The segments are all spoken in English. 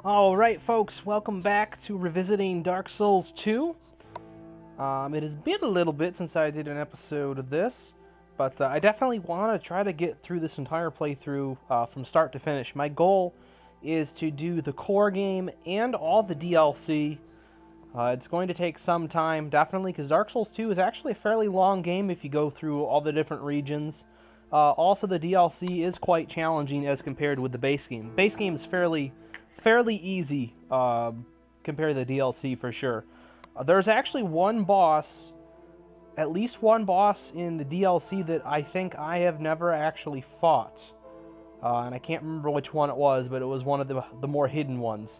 Alright, folks, welcome back to revisiting Dark Souls 2. It has been a little bit since I did an episode of this, but I definitely want to try to get through this entire playthrough from start to finish. My goal is to do the core game and all the DLC. It's going to take some time, definitely, because Dark Souls 2 is actually a fairly long game if you go through all the different regions. Also, the DLC is quite challenging as compared with the base game. Base game is fairly easy compared to the DLC for sure. There's actually one boss, at least one boss in the DLC that I think I have never actually fought. And I can't remember which one it was, but it was one of the more hidden ones.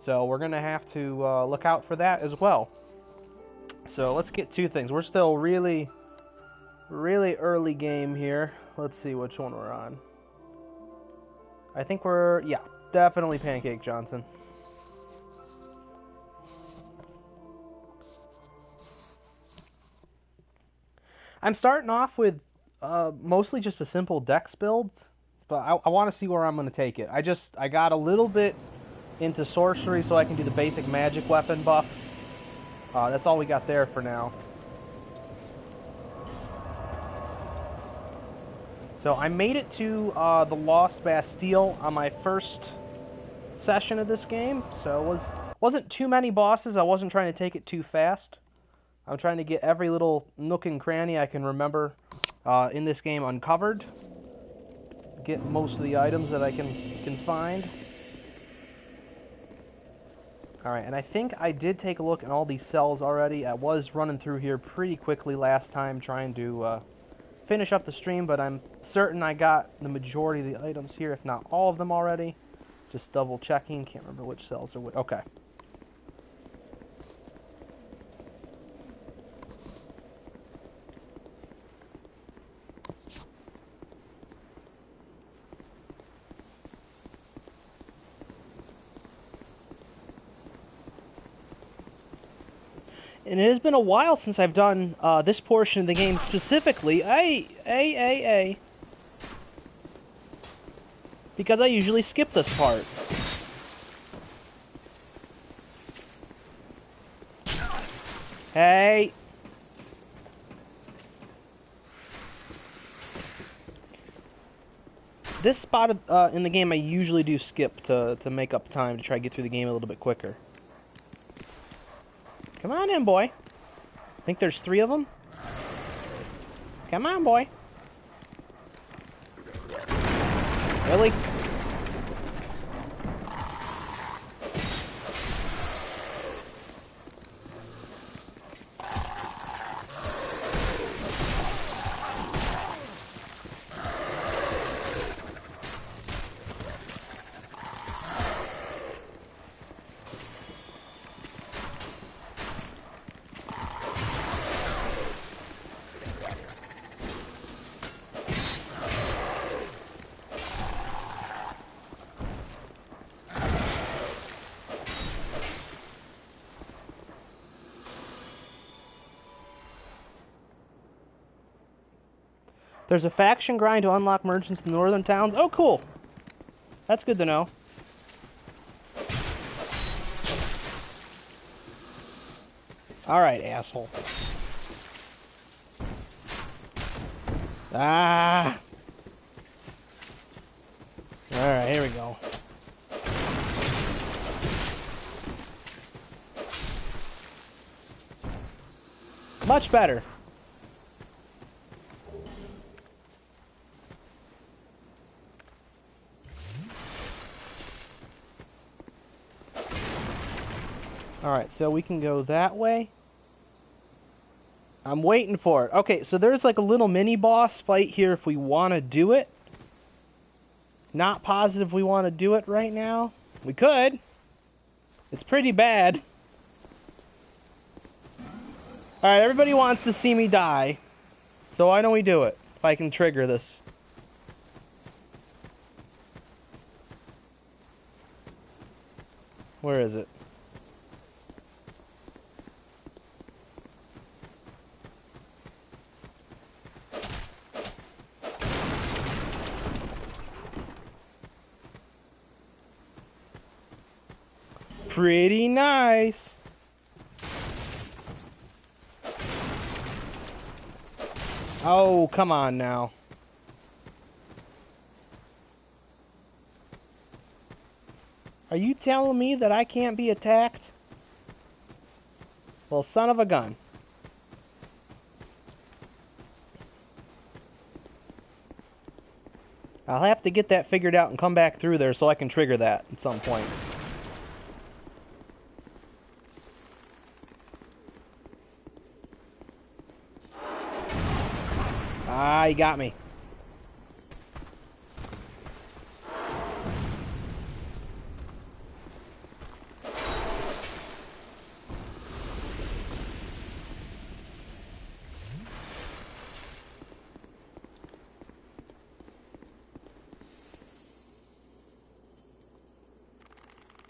So we're going to have to look out for that as well. So let's get to things. We're still really early game here. Let's see which one we're on. I think we're, yeah, definitely Pancake Johnson. I'm starting off with mostly just a simple dex build, but I want to see where I'm going to take it. I got a little bit into sorcery so I can do the basic magic weapon buff. That's all we got there for now. So I made it to the Lost Bastille on my first session of this game, so it wasn't too many bosses. I wasn't trying to take it too fast. I'm trying to get every little nook and cranny I can remember in this game uncovered. Get most of the items that I can find. Alright, and I think I did take a look at all these cells already. I was running through here pretty quickly last time trying to finish up the stream, but I'm certain I got the majority of the items here, if not all of them already. Just double checking, can't remember which cells are which. Okay. And it has been a while since I've done this portion of the game specifically. Because I usually skip this part. Hey! This spot in the game I usually do skip to make up time to try to get through the game a little bit quicker. Come on in, boy. I think there's 3 of them. Come on, boy. Really? There's a faction grind to unlock merchants in the northern towns. Oh, cool. That's good to know. Alright, asshole. Ah! Alright, here we go. Much better. Alright, so we can go that way. I'm waiting for it. Okay, so there's like a little mini-boss fight here if we want to do it. Not positive we want to do it right now. We could. It's pretty bad. Alright, everybody wants to see me die. So why don't we do it? If I can trigger this. Where is it? pretty nice. Oh, come on now. Are you telling me that I can't be attacked? Well, son of a gun. I'll have to get that figured out and come back through there so I can trigger that at some point. Ah, he got me.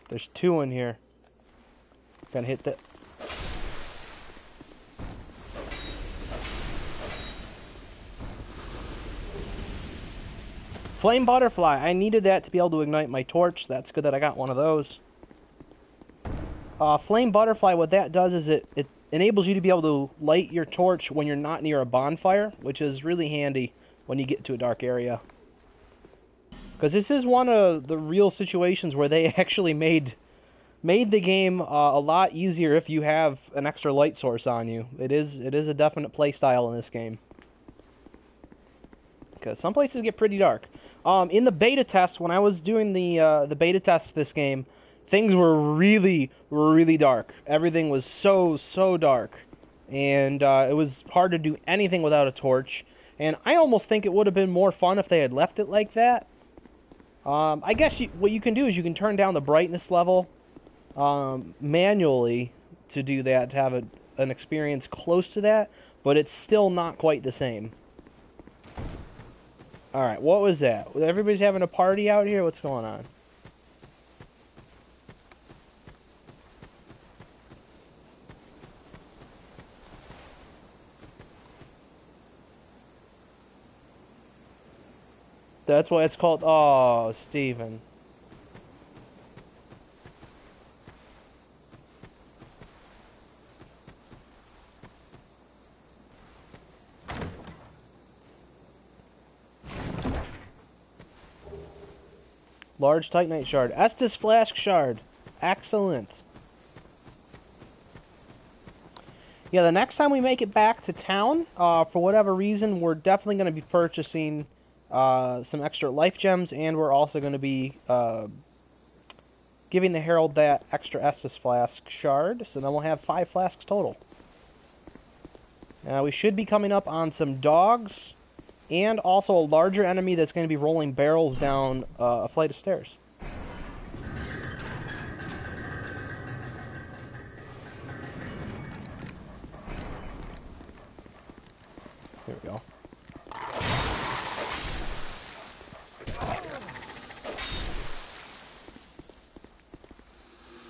There's two in here. Gonna hit that. Flame butterfly. I needed that to be able to ignite my torch. That's good that I got one of those. Flame butterfly, what that does is it enables you to be able to light your torch when you're not near a bonfire, which is really handy when you get to a dark area. Because this is one of the real situations where they actually made the game a lot easier if you have an extra light source on you. It is a definite play style in this game. Because some places get pretty dark. In the beta test, when I was doing the beta test of this game, things were really, really dark. Everything was so dark. And it was hard to do anything without a torch. And I almost think it would have been more fun if they had left it like that. I guess what you can do is you can turn down the brightness level manually to do that, to have an experience close to that, but it's still not quite the same. Alright, what was that? Everybody's having a party out here? What's going on? That's what it's called. Oh, Steven. Large Titanite shard. Estus Flask shard. Excellent. Yeah, the next time we make it back to town, for whatever reason, we're definitely going to be purchasing some extra life gems, and we're also going to be giving the Herald that extra Estus Flask shard, so then we'll have 5 flasks total. We should be coming up on some dogs, and also a larger enemy that's going to be rolling barrels down a flight of stairs. Here we go.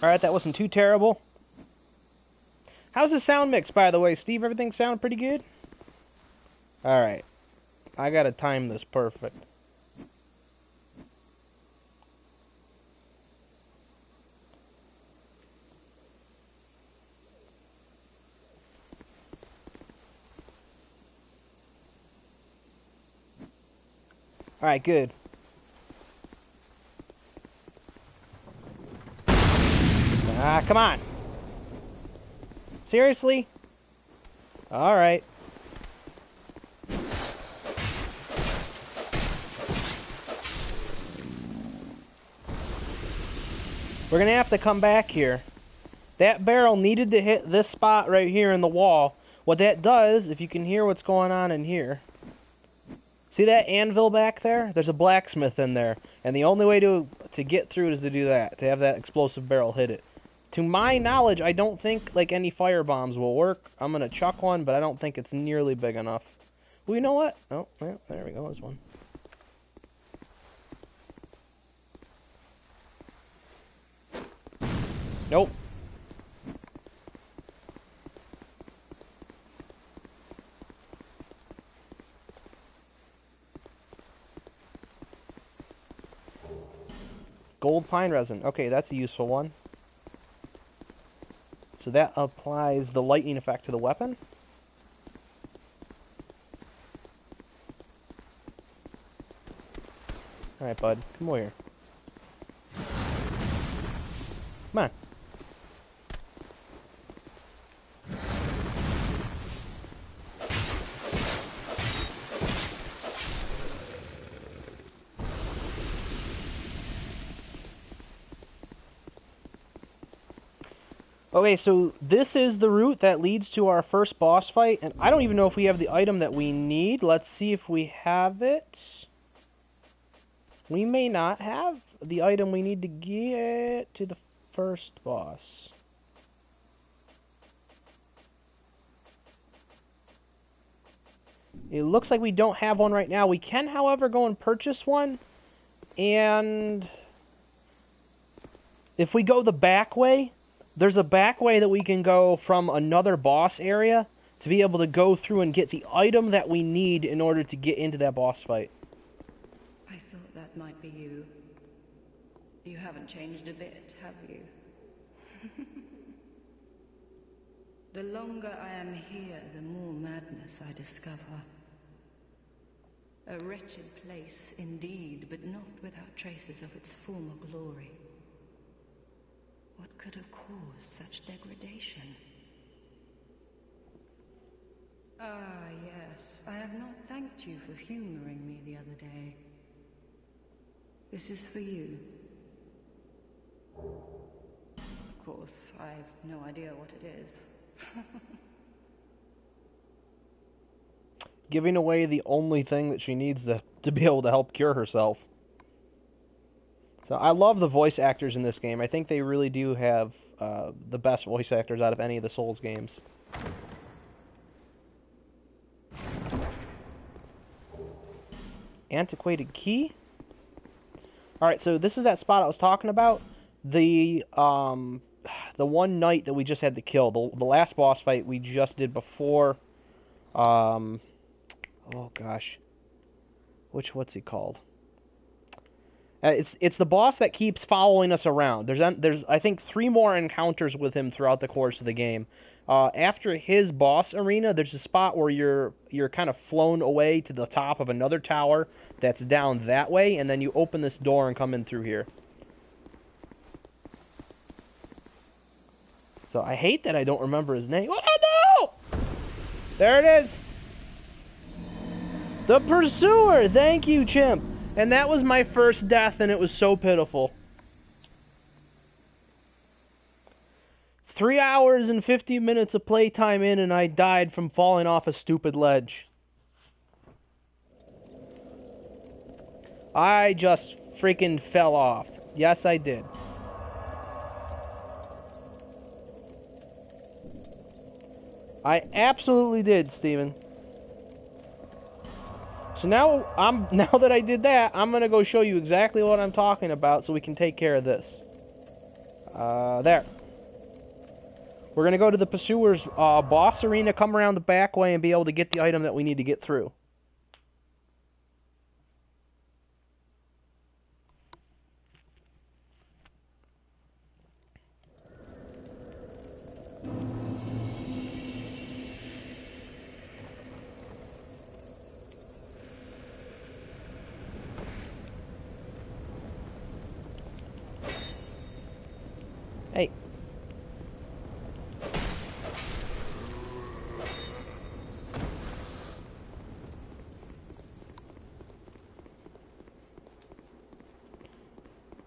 Alright, that wasn't too terrible. How's the sound mix, by the way, Steve? Everything sound pretty good? Alright. I gotta time this perfect. Alright, good. Ah, come on. Seriously? Alright. We're gonna have to come back here. That barrel needed to hit this spot right here in the wall. What that does, if you can hear what's going on in here. See that anvil back there? There's a blacksmith in there. And the only way to get through it is to do that. To have that explosive barrel hit it. To my knowledge, I don't think like any fire bombs will work. I'm gonna chuck one, but I don't think it's nearly big enough. Well, you know what? Oh, well, there we go. There's one. Nope. Gold pine resin. Okay, that's a useful one. So that applies the lightning effect to the weapon. Alright, bud. Come over here. Come on. Okay, so this is the route that leads to our first boss fight, and I don't even know if we have the item that we need. Let's see if we have it. We may not have the item we need to get to the first boss. It looks like we don't have one right now. We can, however, go and purchase one, and if we go the back way, there's a back way that we can go from another boss area to be able to go through and get the item that we need in order to get into that boss fight. I thought that might be you. You haven't changed a bit, have you? The longer I am here, the more madness I discover. A wretched place indeed, but not without traces of its former glory. What could have caused such degradation? Ah, yes. I have not thanked you for humoring me the other day. This is for you. Of course, I've no idea what it is. Giving away the only thing that she needs to be able to help cure herself. So I love the voice actors in this game. I think they really do have the best voice actors out of any of the Souls games. Antiquated key. Alright, so this is that spot I was talking about. The one knight that we just had to kill. The last boss fight we just did before. Oh gosh. What's he called? It's the boss that keeps following us around. There's I think 3 more encounters with him throughout the course of the game. After his boss arena, there's a spot where you're kind of flown away to the top of another tower that's down that way, and then you open this door and come in through here. So I hate that I don't remember his name. Oh no! There it is. The Pursuer. Thank you, Chimp. And that was my first death, and it was so pitiful. 3 hours and 50 minutes of playtime in, and I died from falling off a stupid ledge. I just freaking fell off. Yes, I did. I absolutely did, Steven. So now that I did that, I'm gonna go show you exactly what I'm talking about so we can take care of this. There. We're gonna go to the Pursuer's boss arena, come around the back way, and be able to get the item that we need to get through. Hey.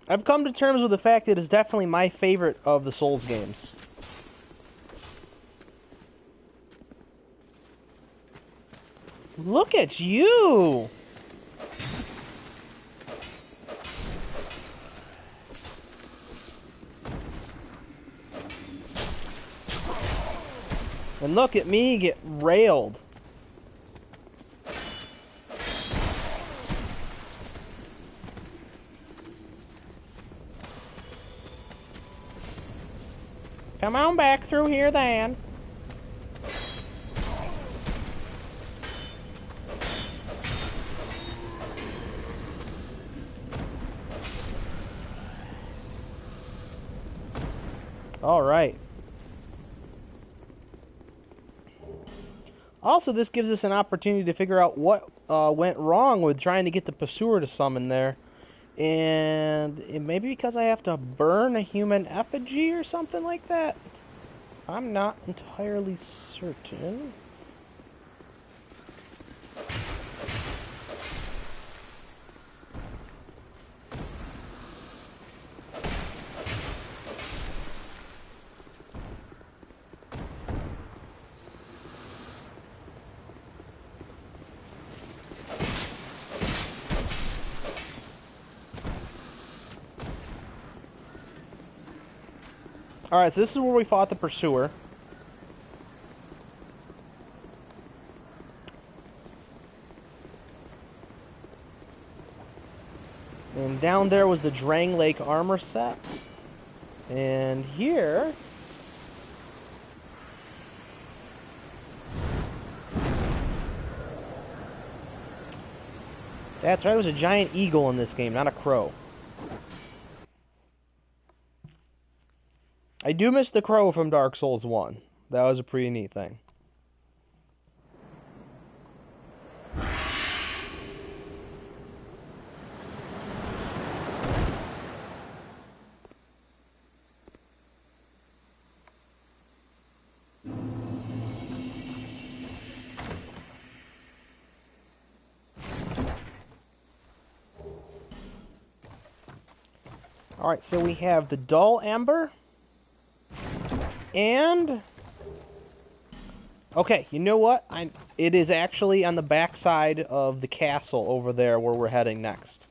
I've come to terms with the fact that it's definitely my favorite of the Souls games. Look at you! And look at me get railed. Come on back through here then. All right. Also, this gives us an opportunity to figure out what went wrong with trying to get the Pursuer to summon there. And it may be because I have to burn a human effigy or something like that. I'm not entirely certain. Alright, so this is where we fought the Pursuer. And down there was the Drang Lake armor set. And here... That's right, it was a giant eagle in this game, not a crow. I do miss the crow from Dark Souls 1. That was a pretty neat thing. Alright, so we have the Dull Amber. And... okay, you know what? It is actually on the backside of the castle over there where we're heading next.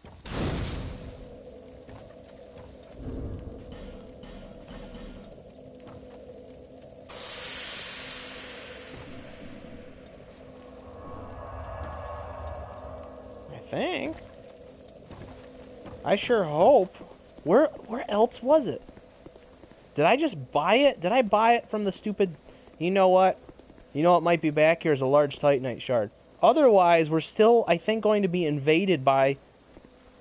I think. I sure hope. Where else was it? Did I just buy it? Did I buy it from the stupid... You know what? You know what might be back here is a large Titanite shard. Otherwise, we're still, I think, going to be invaded by...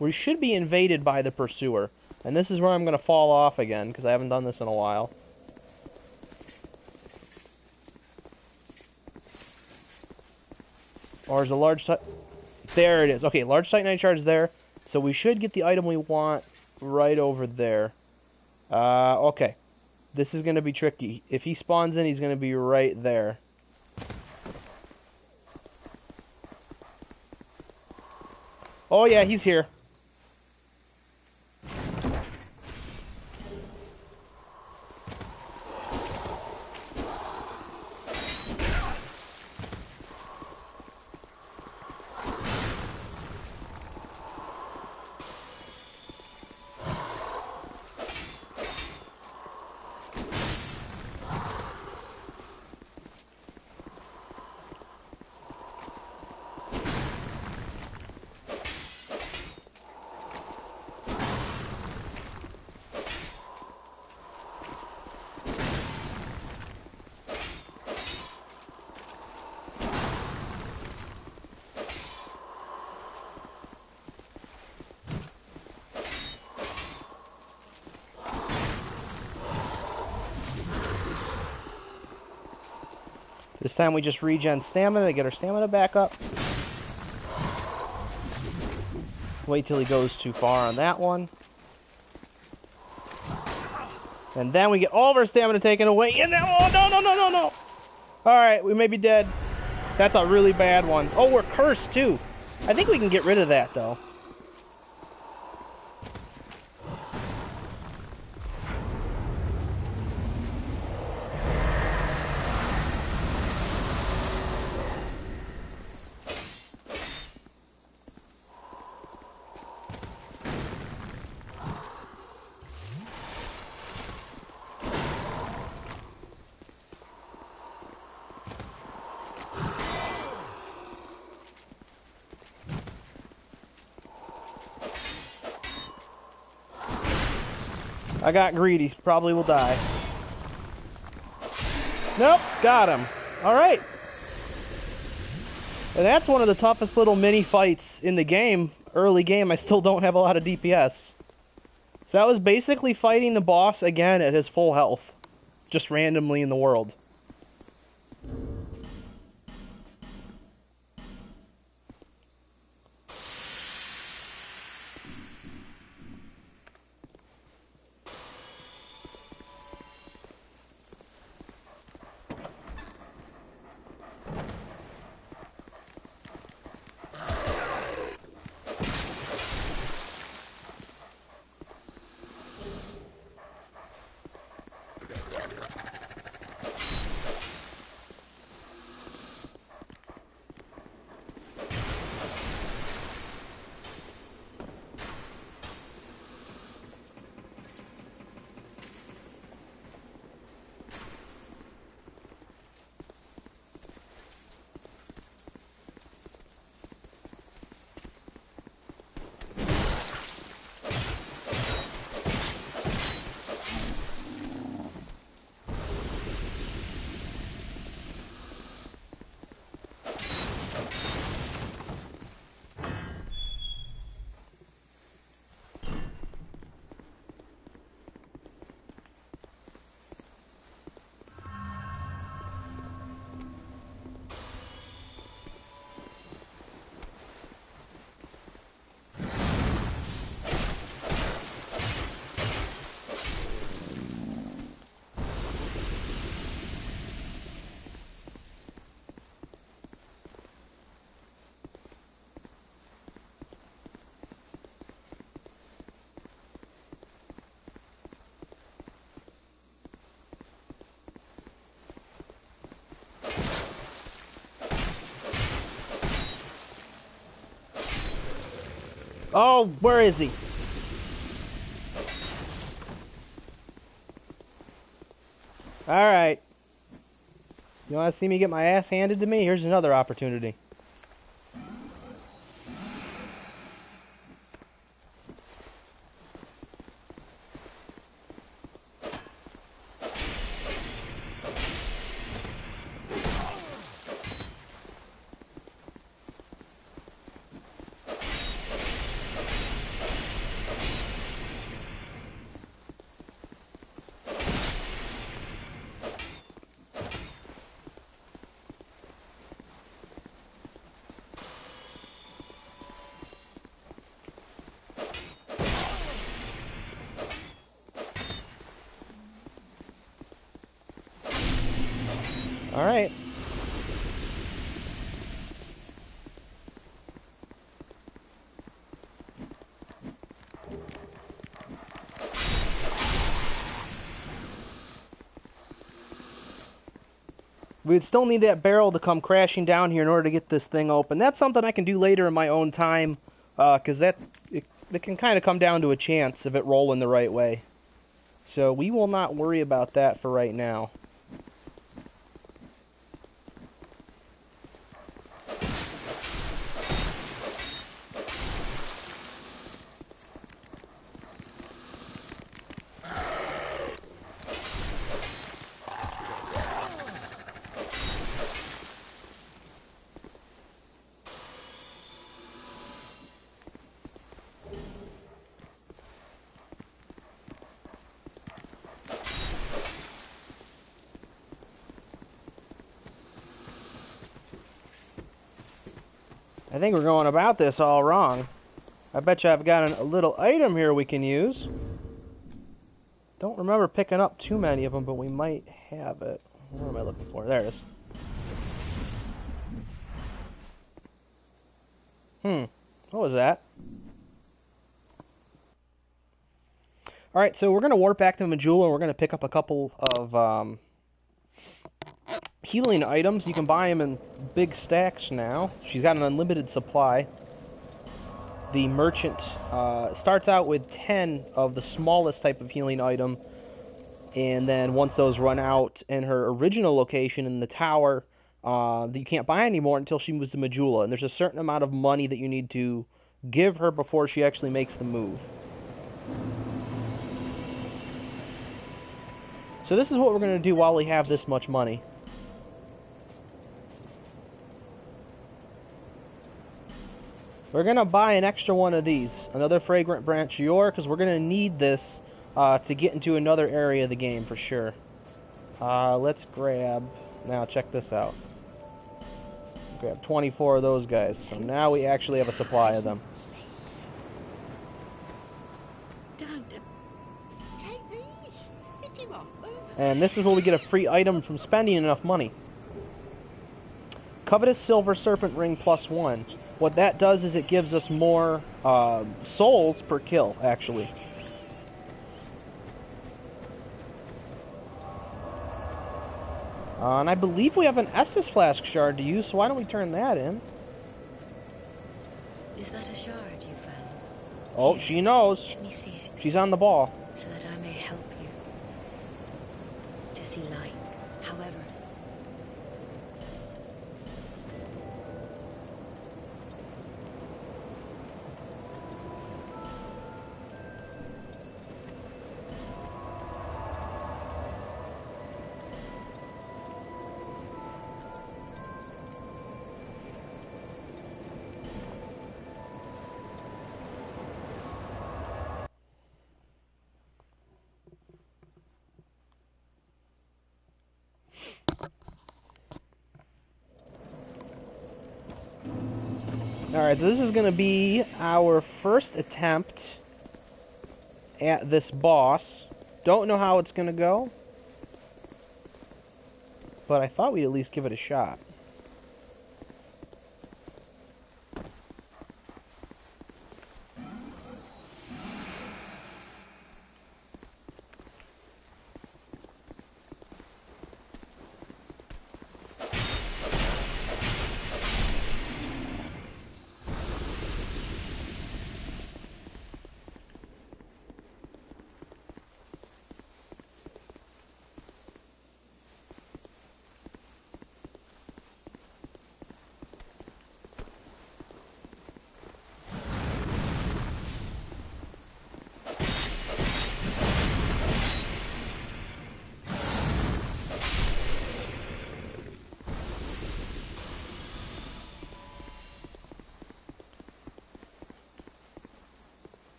We should be invaded by the Pursuer. And this is where I'm going to fall off again, because I haven't done this in a while. Or is a large... There it is. Okay, large Titanite shard is there. So we should get the item we want right over there. Okay. This is going to be tricky. If he spawns in, he's going to be right there. Oh yeah, he's here. This time we just regen stamina to get our stamina back up. Wait till he goes too far on that one. And then we get all of our stamina taken away. And then, oh, no. Alright, we may be dead. That's a really bad one. Oh, we're cursed too. I think we can get rid of that though. I got greedy. Probably will die. Nope, got him. Alright. And that's one of the toughest little mini fights in the game. Early game, I still don't have a lot of DPS. So that was basically fighting the boss again at his full health. Just randomly in the world. Oh, where is he? Alright. You want to see me get my ass handed to me? Here's another opportunity. Alright. We'd still need that barrel to come crashing down here in order to get this thing open. That's something I can do later in my own time, because it can kind of come down to a chance of it rolling the right way. So we will not worry about that for right now. I think we're going about this all wrong. I bet you I've got a little item here we can use. Don't remember picking up too many of them, but we might have it. What am I looking for? There it is. What was that? Alright, so we're going to warp back to Majula, and we're going to pick up a couple of healing items. You can buy them in big stacks now. She's got an unlimited supply. The merchant starts out with 10 of the smallest type of healing item, and then once those run out in her original location in the tower, you can't buy anymore until she moves to Majula, and there's a certain amount of money that you need to give her before she actually makes the move. So this is what we're going to do while we have this much money. We're going to buy an extra one of these, another Fragrant Branchior, because we're going to need this to get into another area of the game for sure. Let's grab... Now, check this out. Grab 24 of those guys, so now we actually have a supply of them. And this is where we get a free item from spending enough money. Covetous Silver Serpent Ring +1. What that does is it gives us more souls per kill, actually. And I believe we have an Estus Flask shard to use, so why don't we turn that in? Is that a shard you found? Oh, Here, she knows. let me see it, She's on the ball. so that I may help you to see light, however. Alright, so this is going to be our first attempt at this boss. Don't know how it's going to go, but I thought we'd at least give it a shot.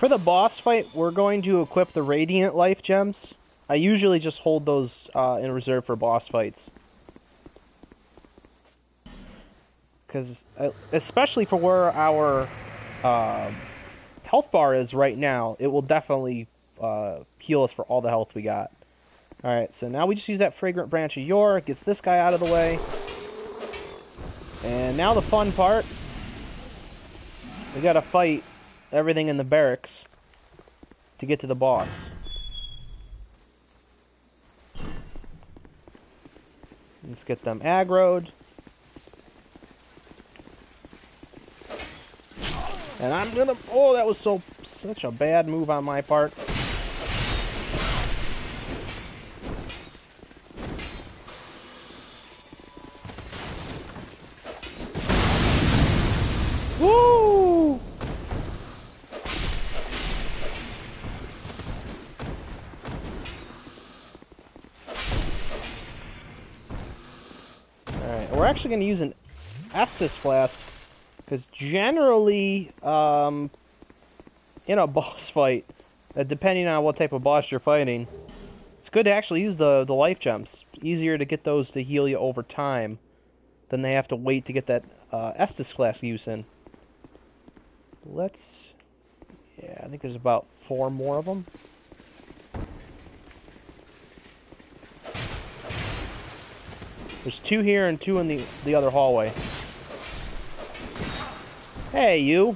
For the boss fight, we're going to equip the Radiant Life Gems. I usually just hold those in reserve for boss fights. Because, especially for where our health bar is right now, it will definitely heal us for all the health we got. Alright, so now we just use that Fragrant Branch of Yore, gets this guy out of the way. And now the fun part. We gotta fight everything in the barracks to get to the boss. Let's get them aggroed. And I'm gonna... Oh, that was such a bad move on my part. Woo! Alright, we're actually going to use an Estus Flask, because generally, in a boss fight, depending on what type of boss you're fighting, it's good to actually use the life gems. It's easier to get those to heal you over time than they have to wait to get that Estus Flask use in. Yeah, I think there's about 4 more of them. There's 2 here and 2 in the other hallway. Hey, you!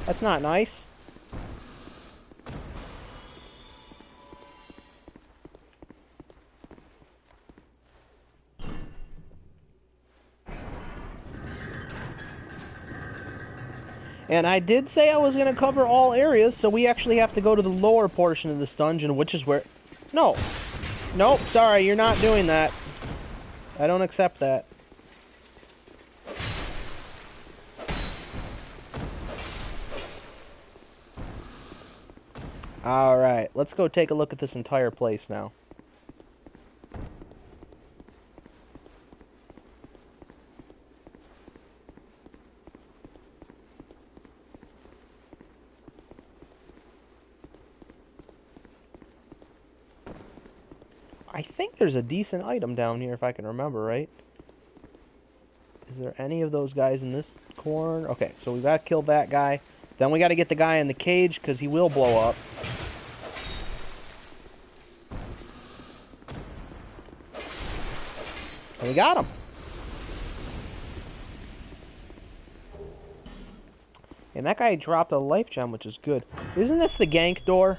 That's not nice. And I did say I was going to cover all areas, so we actually have to go to the lower portion of this dungeon, which is where... No! Nope, sorry, you're not doing that. I don't accept that. Alright, let's go take a look at this entire place now. I think there's a decent item down here, if I can remember right. Is there any of those guys in this corner? Okay, so we gotta kill that guy. Then we gotta get the guy in the cage, because he will blow up. And we got him. And that guy dropped a life gem, which is good. Isn't this the gank door?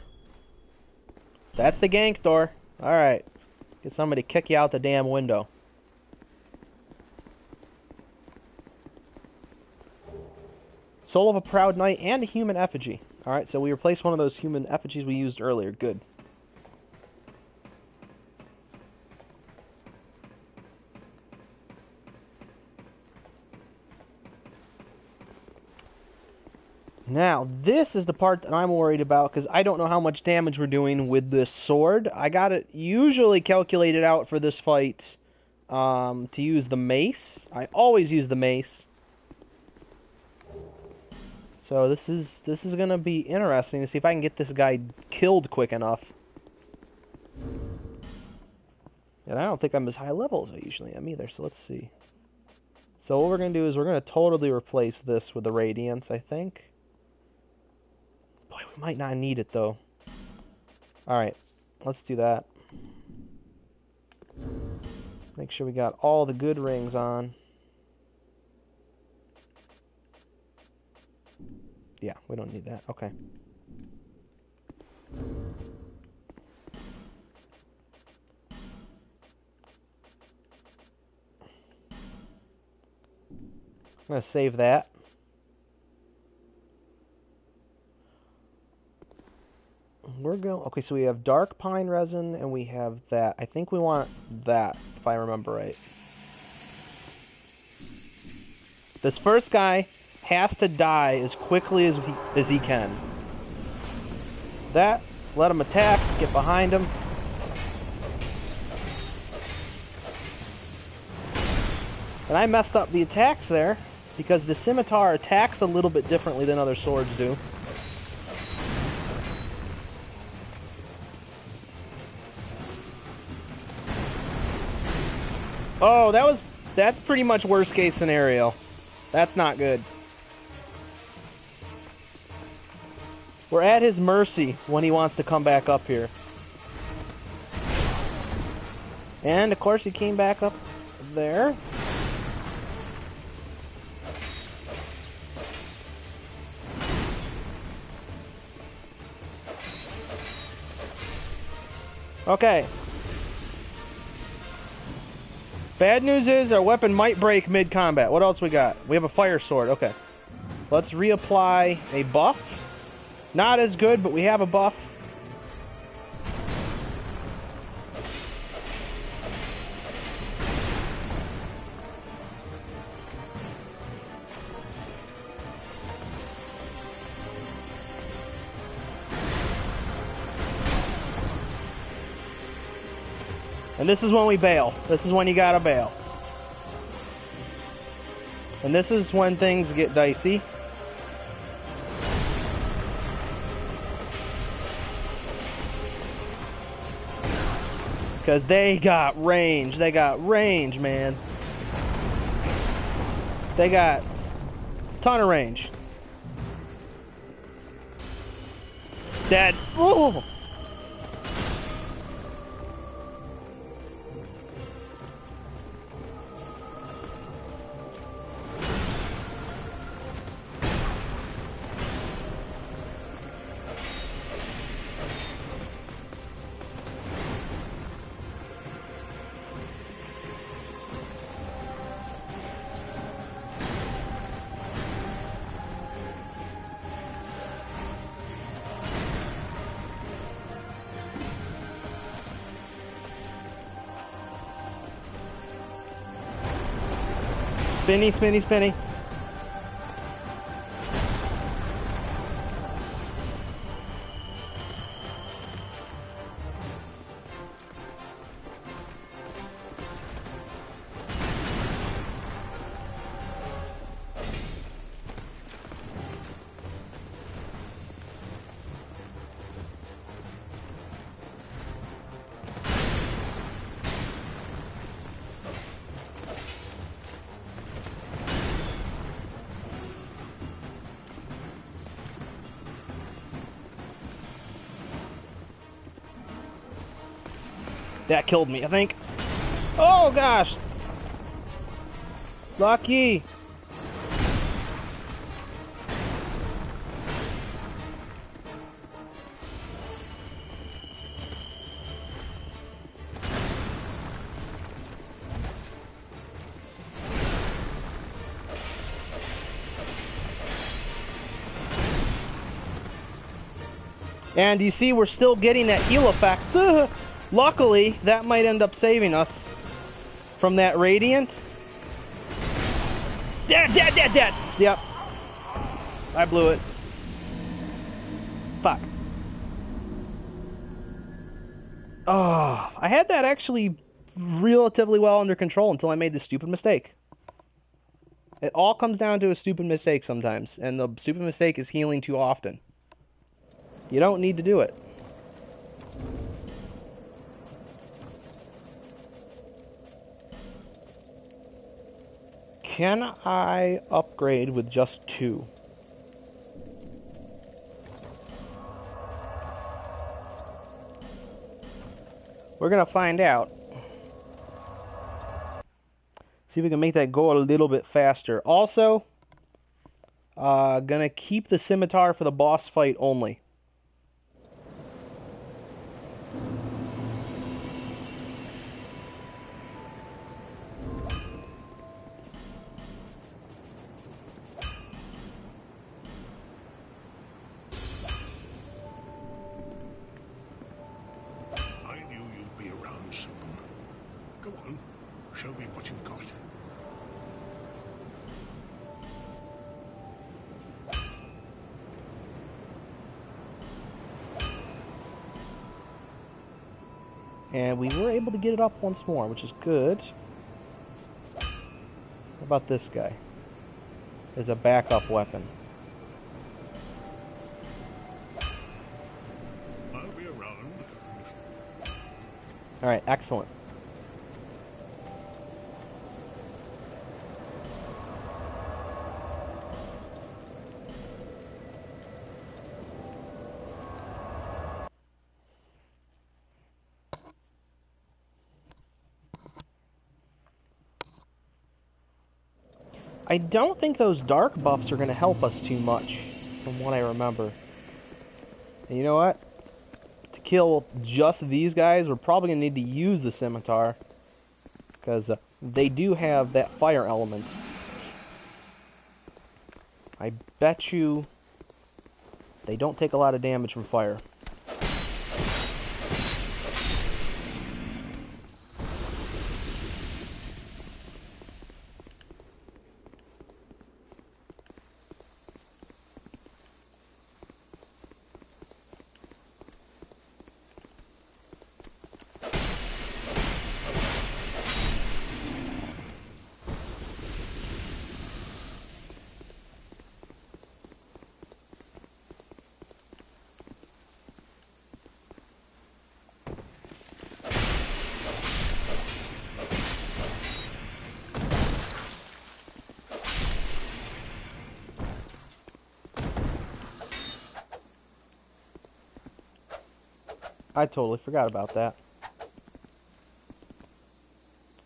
That's the gank door. Alright. Get somebody to kick you out the damn window. Soul of a Proud Knight and a human effigy. Alright, so we replaced one of those human effigies we used earlier. Good. Now, this is the part that I'm worried about, because I don't know how much damage we're doing with this sword. I got it usually calculated out for this fight to use the mace. I always use the mace. So this is going to be interesting to see if I can get this guy killed quick enough. And I don't think I'm as high level as I usually am either, so let's see. So what we're going to do is we're going to totally replace this with the Radiance, I think. Boy, we might not need it, though. Alright, let's do that. Make sure we got all the good rings on. Yeah, we don't need that. Okay. I'm going to save that. We're going... Okay, so we have dark pine resin, and we have that. I think we want that, if I remember right. This first guy has to die as quickly as he can. That, let him attack, get behind him. And I messed up the attacks there, because the scimitar attacks a little bit differently than other swords do. Oh, that's pretty much worst case scenario. That's not good. We're at his mercy when he wants to come back up here. And of course he came back up there. Okay. Bad news is our weapon might break mid-combat. What else we got? We have a fire sword. Okay. Let's reapply a buff. Not as good, but we have a buff. And this is when we bail. This is when you gotta bail. And this is when things get dicey. Because they got range. They got range, man. They got a ton of range. Dead. Ooh. Spinny, spinny, spinny. That killed me, I think. Oh, gosh. Lucky. And you see, we're still getting that heal effect. Luckily, that might end up saving us from that radiant. Dead, dead, dead, dead! Yep. I blew it. Fuck. Oh, I had that actually relatively well under control until I made this stupid mistake. It all comes down to a stupid mistake sometimes, and the stupid mistake is healing too often. You don't need to do it. Can I upgrade with just 2? We're gonna find out. See if we can make that go a little bit faster. Also, gonna keep the scimitar for the boss fight only. Show me what you've got. And we were able to get it up once more, which is good. What about this guy? As a backup weapon. I'll be around. Alright, excellent. I don't think those dark buffs are going to help us too much, from what I remember. And you know what? To kill just these guys, we're probably going to need to use the scimitar, because they do have that fire element. I bet you they don't take a lot of damage from fire. I totally forgot about that.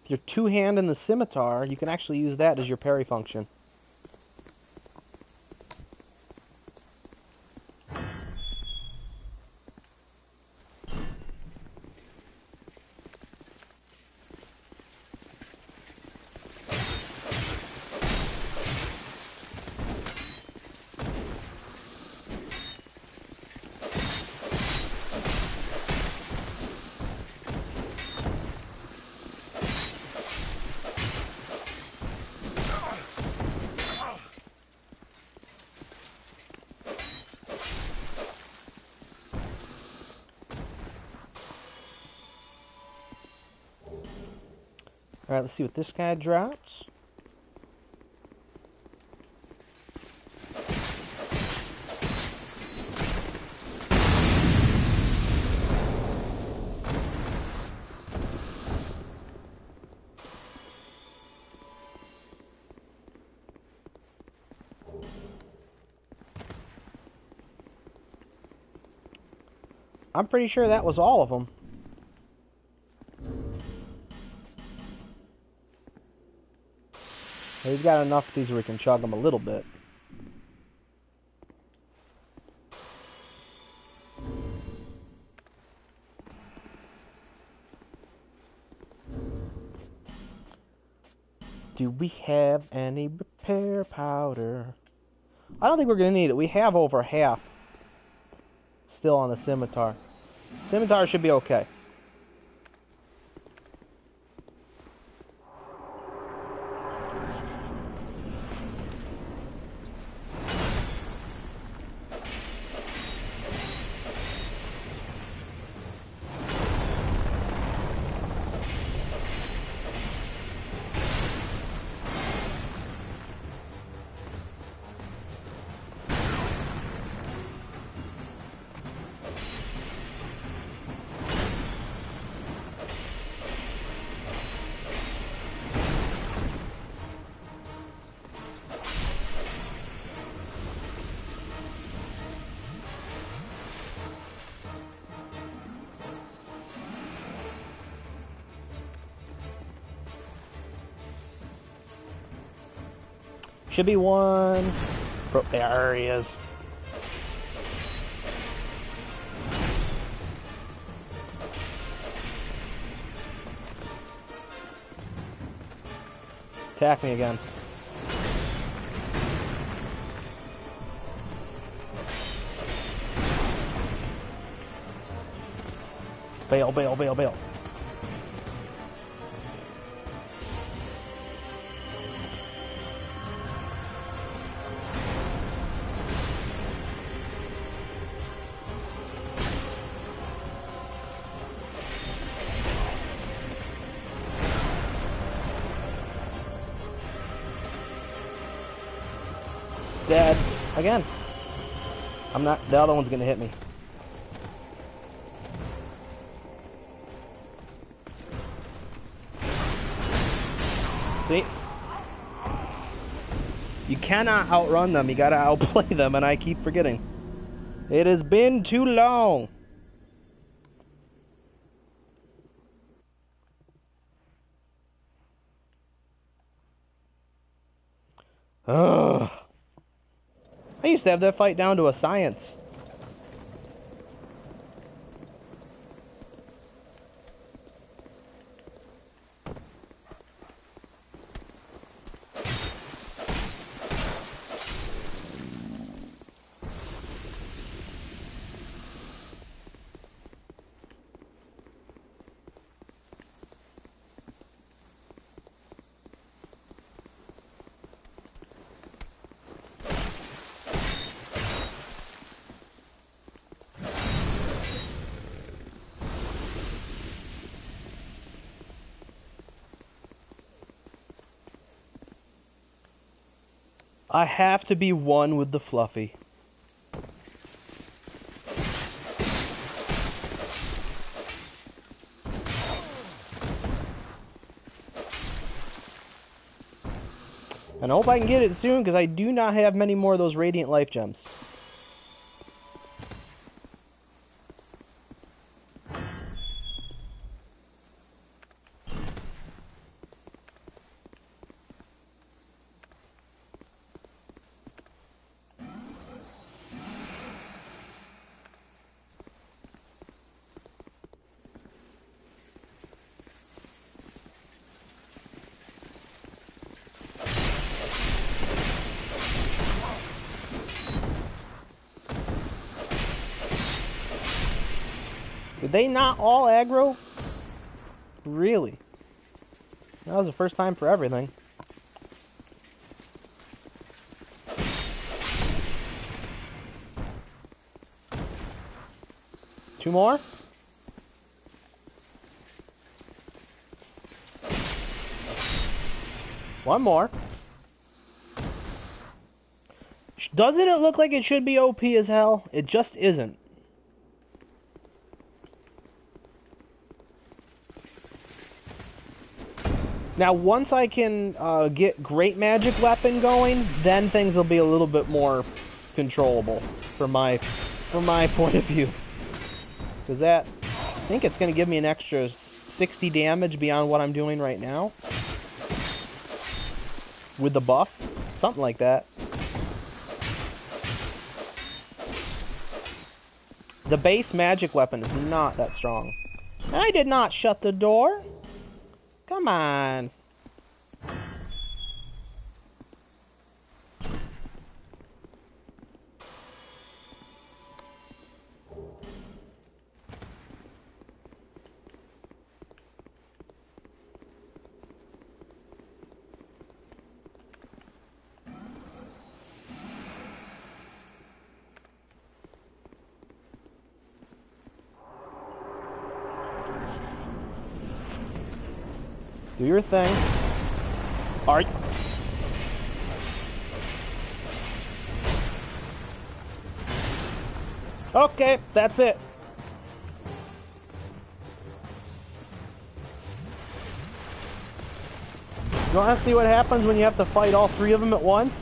If you're two-handing the scimitar, you can actually use that as your parry function. Alright, let's see what this guy drops. I'm pretty sure that was all of them. We've got enough of these where we can chug them a little bit. Do we have any repair powder? I don't think we're going to need it. We have over half still on the scimitar. Scimitar should be okay. Should be one. There he is. Attack me again. Bail, bail, bail, bail. Dead. Again. I'm not... The other one's gonna hit me. See? You cannot outrun them. You gotta outplay them, and I keep forgetting. It has been too long. Ugh. I used to have that fight down to a science. I have to be one with the Fluffy. And I hope I can get it soon, because I do not have many more of those Radiant Life Gems. Did they not all aggro? Really? That was the first time for everything. Two more? One more. Doesn't it look like it should be OP as hell? It just isn't. Now, once I can get Great Magic Weapon going, then things will be a little bit more controllable from my point of view. Because that, I think it's going to give me an extra 60 damage beyond what I'm doing right now. With the buff. Something like that. The base magic weapon is not that strong. I did not shut the door. Come on. Do your thing. Alright. Okay, that's it. You want to see what happens when you have to fight all three of them at once?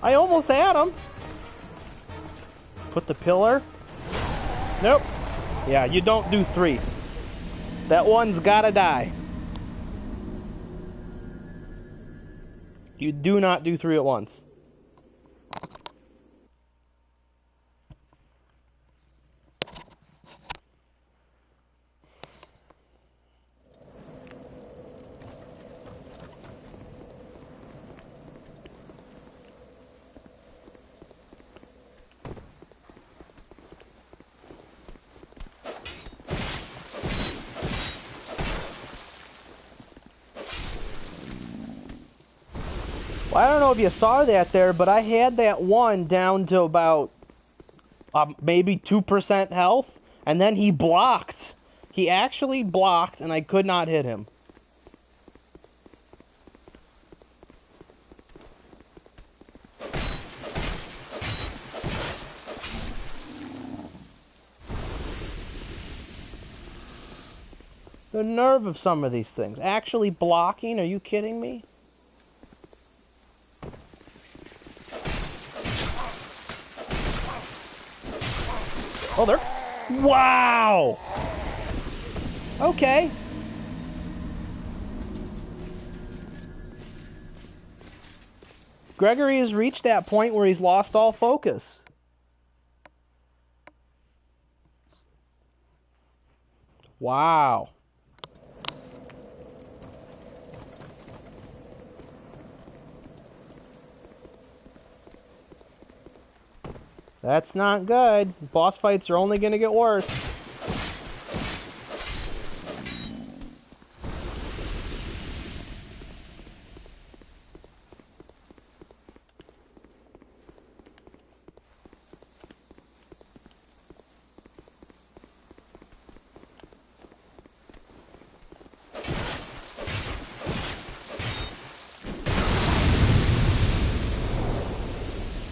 I almost had him. Put the pillar. Nope. Yeah, you don't do three. That one's gotta die. You do not do three at once. Well, I don't know if you saw that there, but I had that one down to about maybe 2% health, and then he blocked. He actually blocked, and I could not hit him. The nerve of some of these things. Actually blocking? Are you kidding me? Oh, there. Wow! Okay. Gregory has reached that point where he's lost all focus. Wow. That's not good. Boss fights are only going to get worse.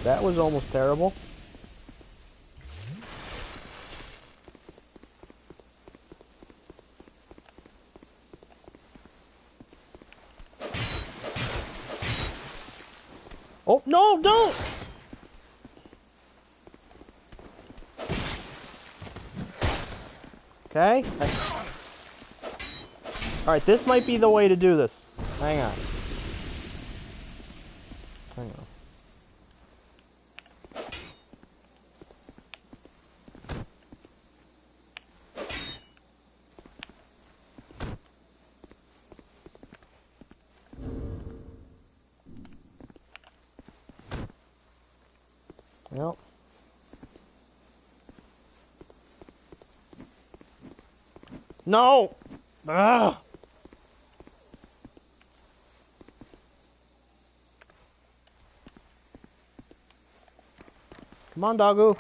That was almost terrible. Oh, no, don't! Okay. Alright, this might be the way to do this. Hang on. Hang on. Yep. No! Ugh! Come on, doggo.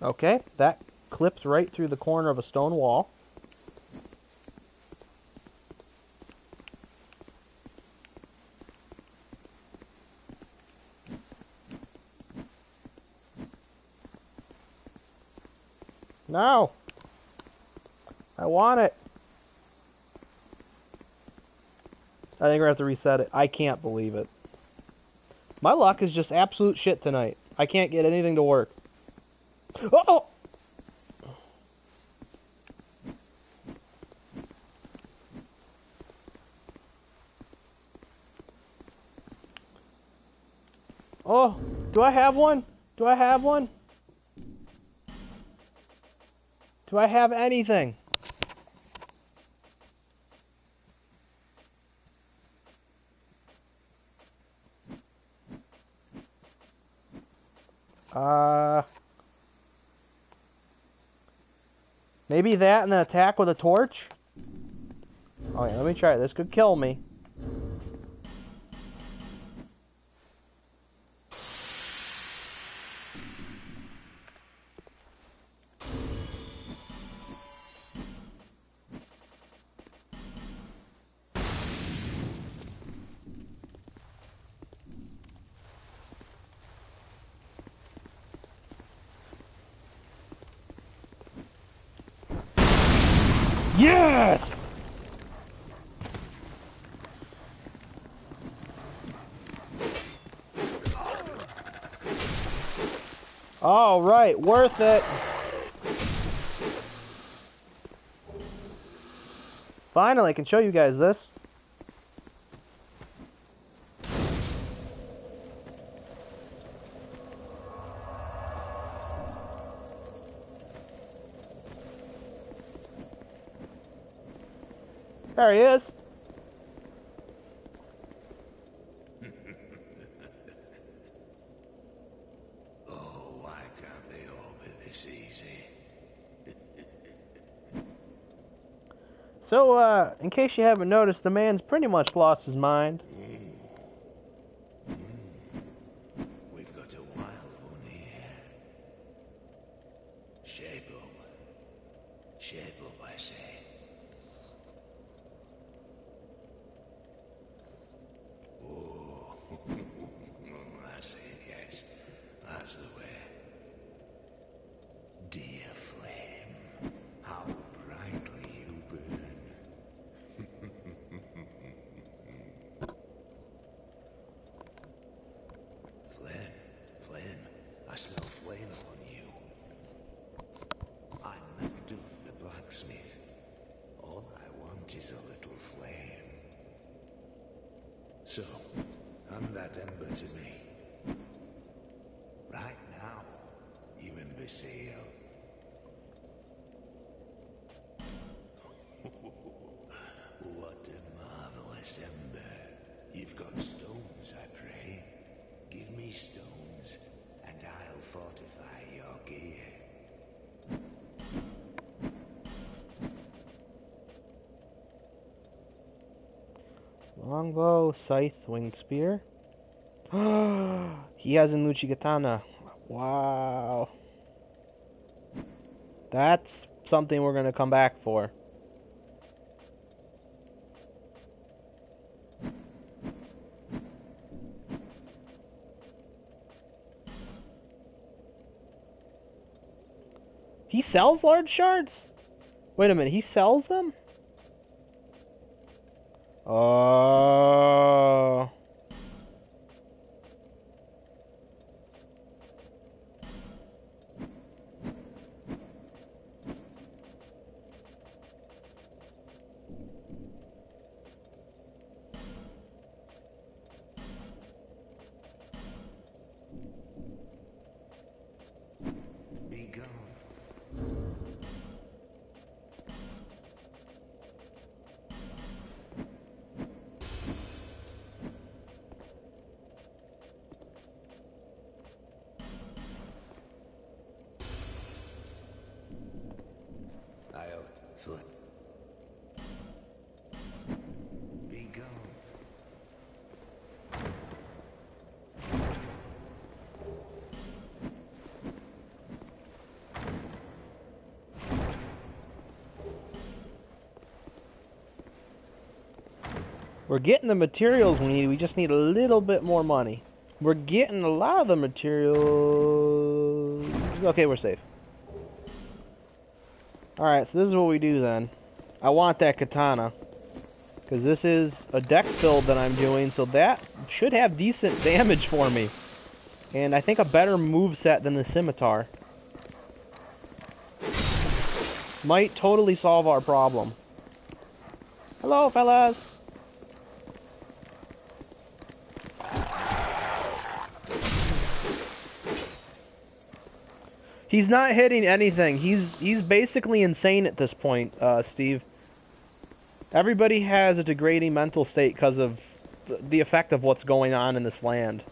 Okay, that clips right through the corner of a stone wall. No! I want it! I think we're going to have to reset it. I can't believe it. My luck is just absolute shit tonight. I can't get anything to work. Oh! Oh, do I have one? Do I have one? Do I have anything? Maybe that and then attack with a torch? Oh yeah, let me try it. This could kill me. Yes! All right, worth it. Finally, I can show you guys this. There he is. Oh, why can't they all be this easy? So, in case you haven't noticed, the man's pretty much lost his mind. We've got a wild one here. Shape up. Shape up, I say. Oh, that's it, yes. That's the way. Dear flame, how brightly you burn. Flame, I smell flame upon you. I'm Macduff the blacksmith. All I want is a little flame. So, hand that ember to me. Right now, you imbecile. What a marvelous ember. You've got stones, I pray. Give me stones, and I'll fortify your gear. Longbow, scythe, winged spear. He has a Nuchigatana. Wow. That's something we're going to come back for. He sells large shards? Wait a minute, he sells them? Oh. Be gone. I'll flip. Be gone. We're getting the materials we need, we just need a little bit more money. We're getting a lot of the materials. Okay, we're safe. Alright, so this is what we do then. I want that katana. Because this is a dex build that I'm doing, so that should have decent damage for me. And I think a better moveset than the scimitar. Might totally solve our problem. Hello, fellas! He's not hitting anything. He's basically insane at this point, Steve. Everybody has a degrading mental state because of the effect of what's going on in this land.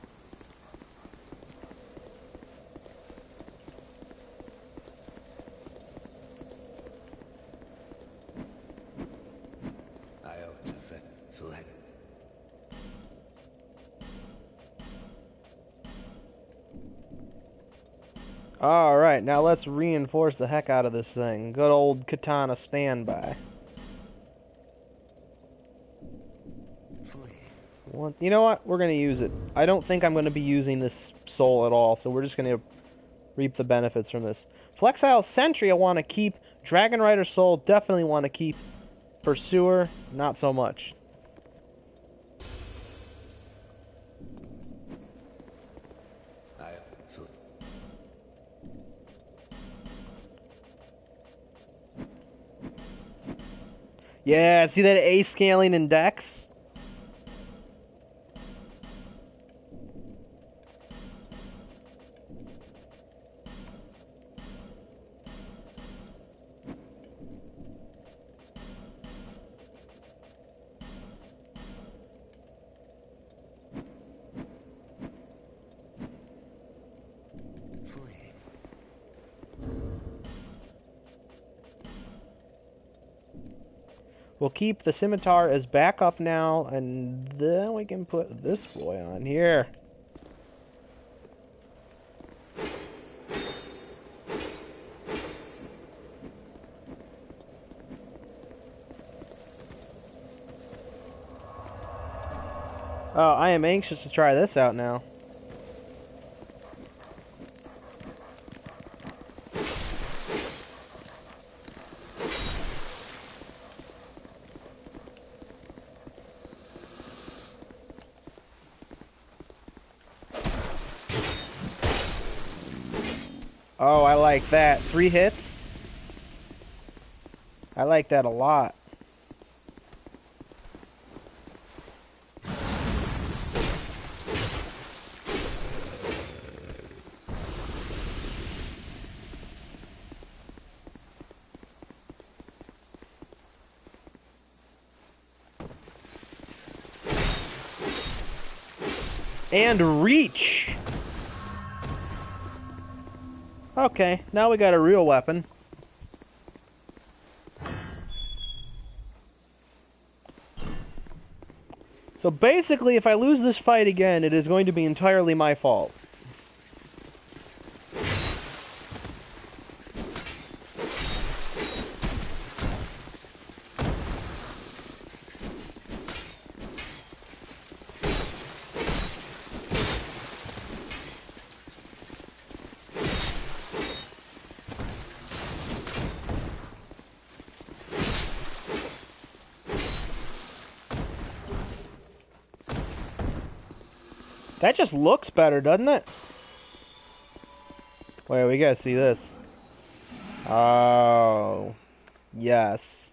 I ought to flip. Alright, now let's reinforce the heck out of this thing. Good old katana standby. You know what? We're going to use it. I don't think I'm going to be using this soul at all, so we're just going to reap the benefits from this. Flexile Sentry I want to keep. Dragon Rider Soul definitely want to keep. Pursuer, not so much. Yeah, see that A scaling in Dex? We'll keep the scimitar as backup now, and then we can put this boy on here. Oh, I am anxious to try this out now. Oh, I like that. 3 hits? I like that a lot. And reach! Okay, now we got a real weapon. So basically, if I lose this fight again, it is going to be entirely my fault. That just looks better, doesn't it? Wait, we gotta see this. Oh, yes.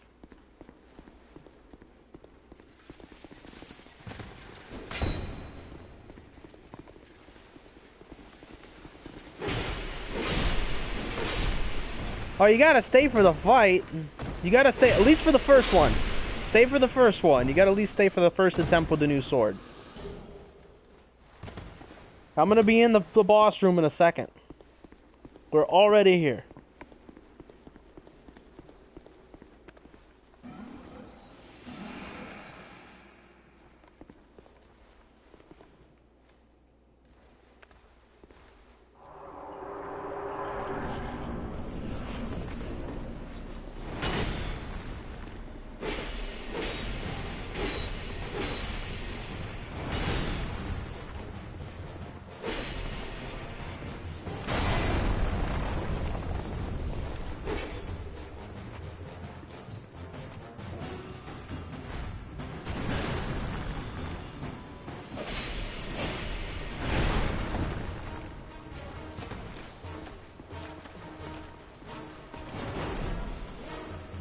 Oh, you gotta stay for the fight. You gotta stay, at least for the first one. Stay for the first one. You gotta at least stay for the first attempt with the new sword. I'm gonna be in the boss room in a second. We're already here.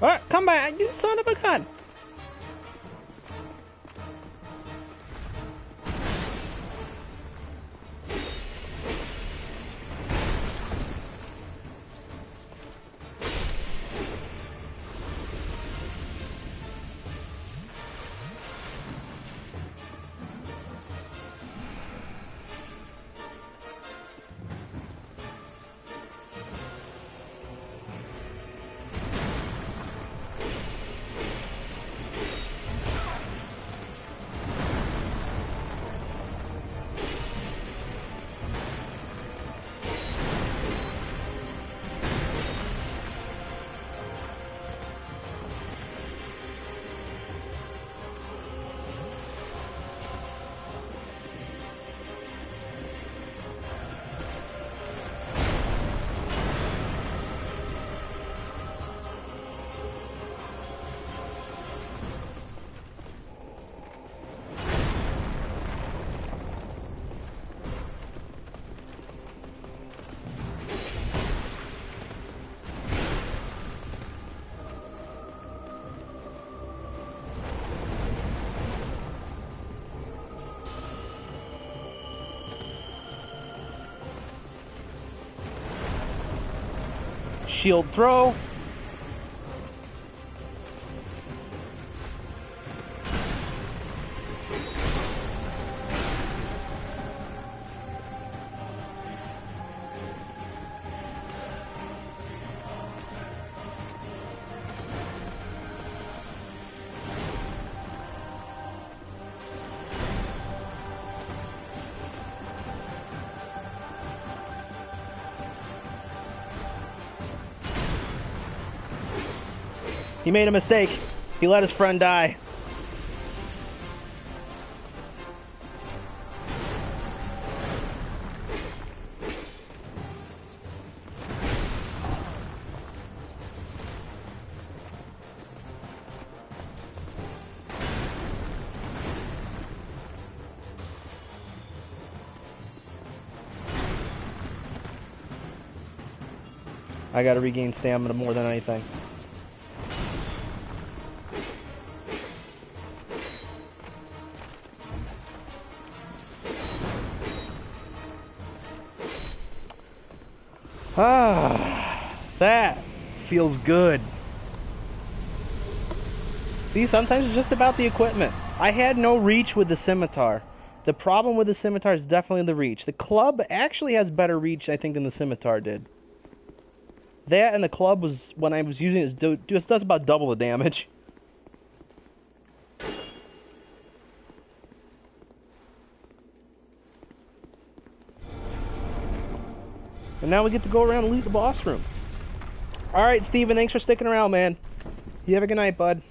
Alright, come back, you son of a gun! Shield throw. He made a mistake. He let his friend die. I gotta regain stamina more than anything. Ah, that feels good. See, sometimes it's just about the equipment. I had no reach with the scimitar. The problem with the scimitar is definitely the reach. The club actually has better reach, I think, than the scimitar did. That and the club was, when I was using it, just does about double the damage. And now we get to go around and loot the boss room. Alright, Steven, thanks for sticking around, man. You have a good night, bud.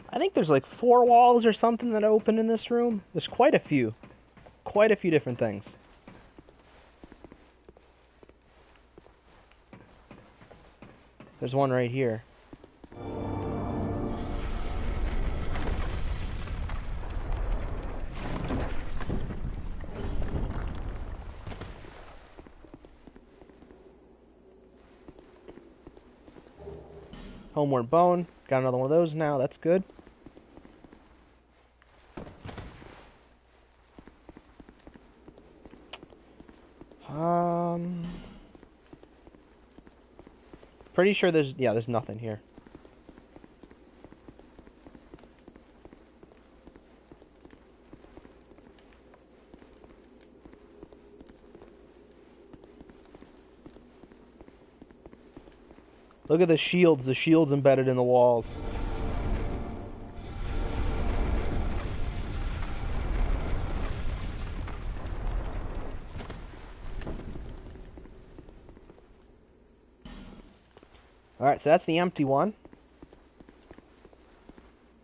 I think there's like 4 walls or something that open in this room. There's quite a few. Quite a few different things. There's one right here. Homeward Bone. Got another one of those now. That's good. Pretty sure there's nothing here. Look at the shields embedded in the walls. Alright, so that's the empty one.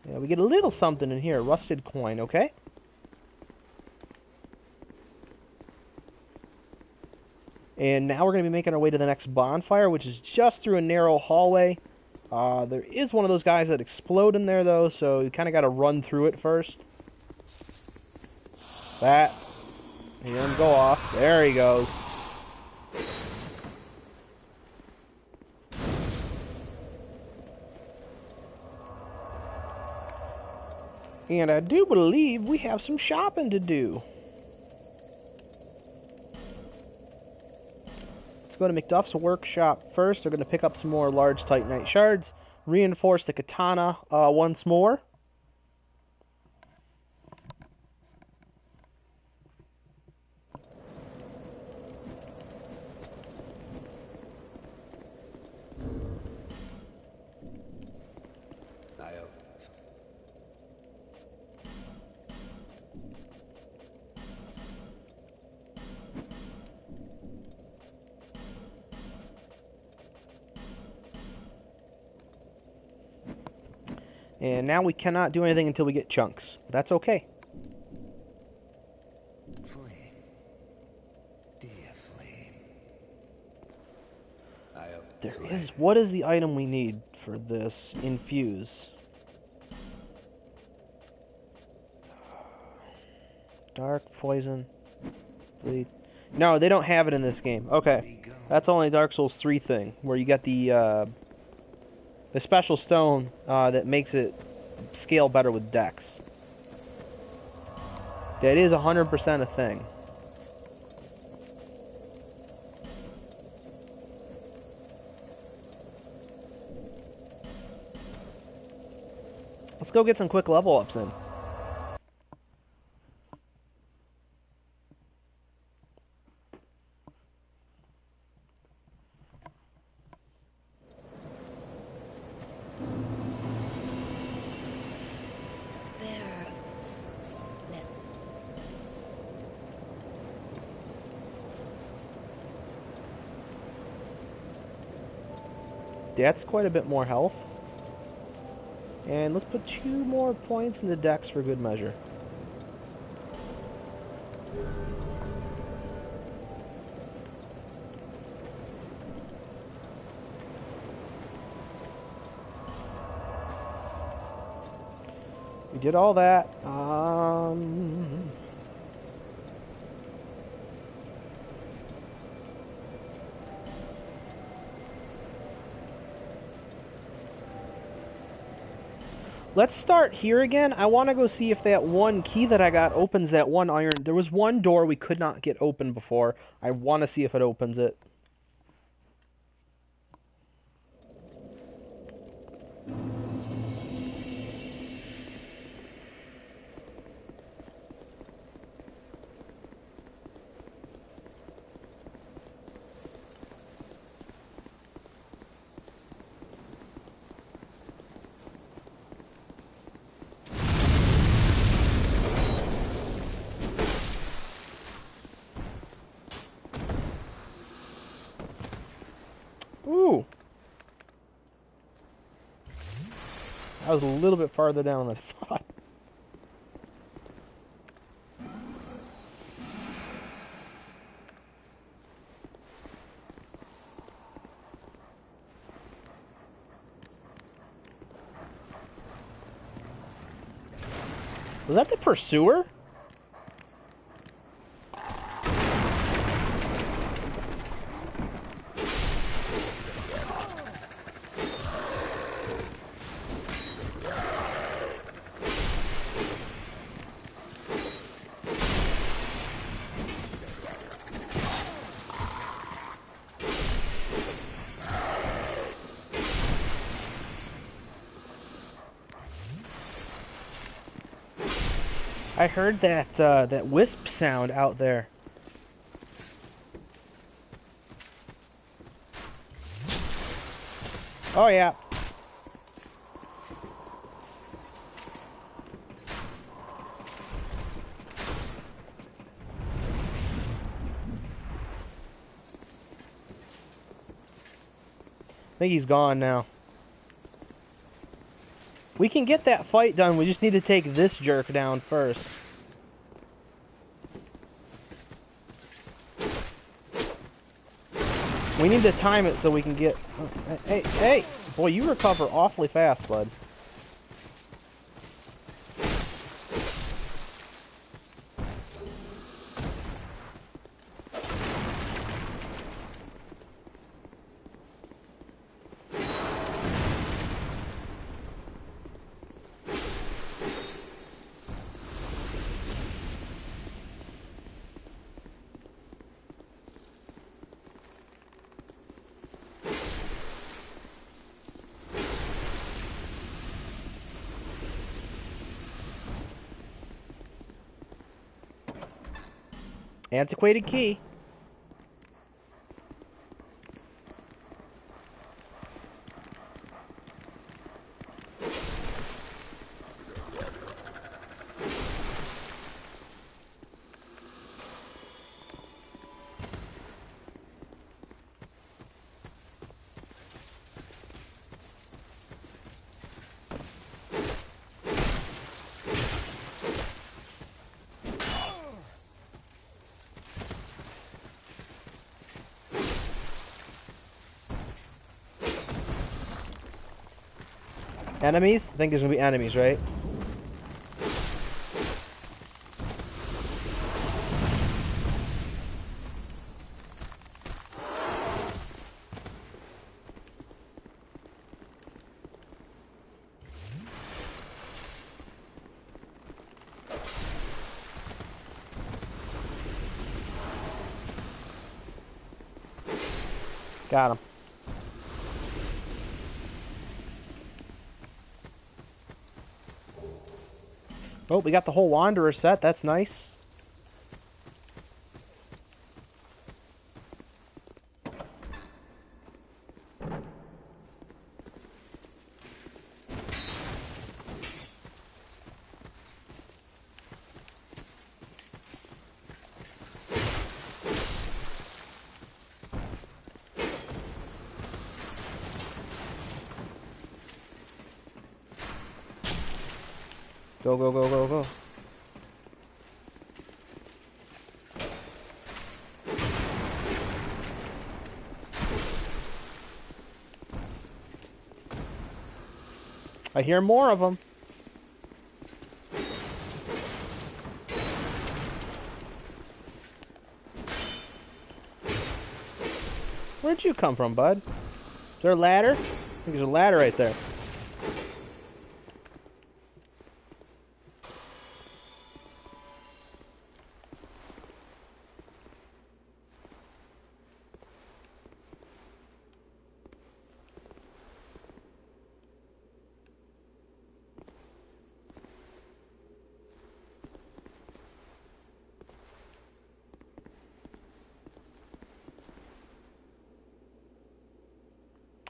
Yeah, we get a little something in here. Rusted coin, okay? And now we're going to be making our way to the next bonfire, which is just through a narrow hallway. There is one of those guys that explode in there, though, so you kind of got to run through it first. That. He doesn't go off. There he goes. And I do believe we have some shopping to do. Let's go to McDuff's workshop first. They're going to pick up some more large Titanite shards. Reinforce the katana once more. And now we cannot do anything until we get chunks. That's okay. Flame. Dear flame. There is... What is the item we need for this? Infuse. Dark, poison, bleed. No, they don't have it in this game. Okay. That's only Dark Souls 3 thing, where you got the special stone that makes it scale better with dex. That is 100% a thing. Let's go get some quick level ups in. That's quite a bit more health. And let's put 2 more points in the dex for good measure. We did all that. Let's start here again. I want to go see if that one key that I got opens that one iron. There was one door we could not get open before. I want to see if it opens it. Ooh! I was a little bit farther down than I thought. Was that the pursuer? I heard that that wisp sound out there. Oh yeah. I think he's gone now. We can get that fight done, we just need to take this jerk down first. We need to time it so we can get... Hey, hey! Boy, you recover awfully fast, bud. Antiquated key. Enemies? I think there's gonna be enemies, right? Got him. Oh, we got the whole Wanderer set. That's nice. Go, go, go, go, go. I hear more of them. Where'd you come from, bud? Is there a ladder? I think there's a ladder right there.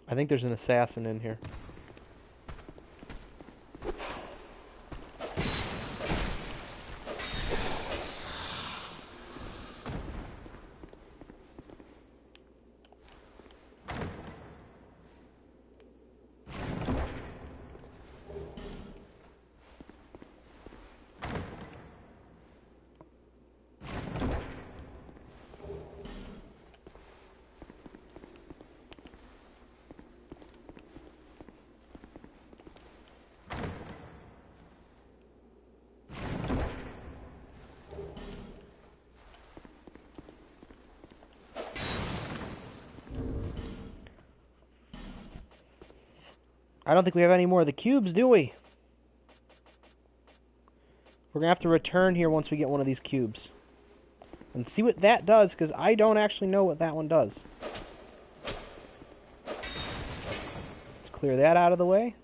I think there's an assassin in here. I don't think we have any more of the cubes, do we? We're going to have to return here once we get one of these cubes. And see what that does, because I don't actually know what that one does. Let's clear that out of the way.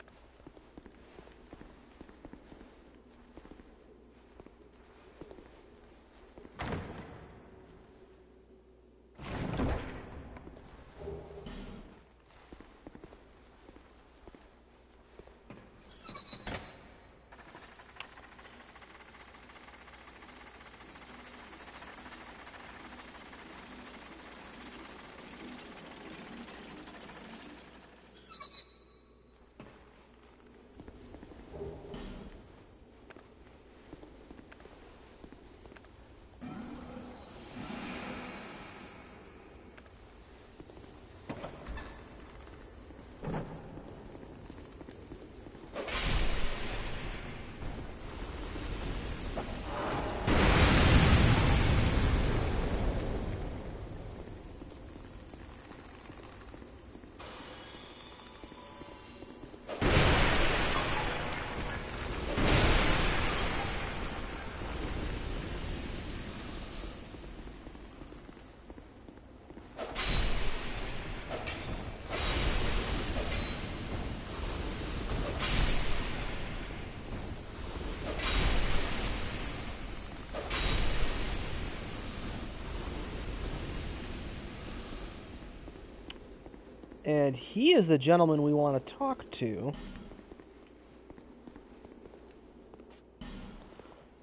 And he is the gentleman we want to talk to.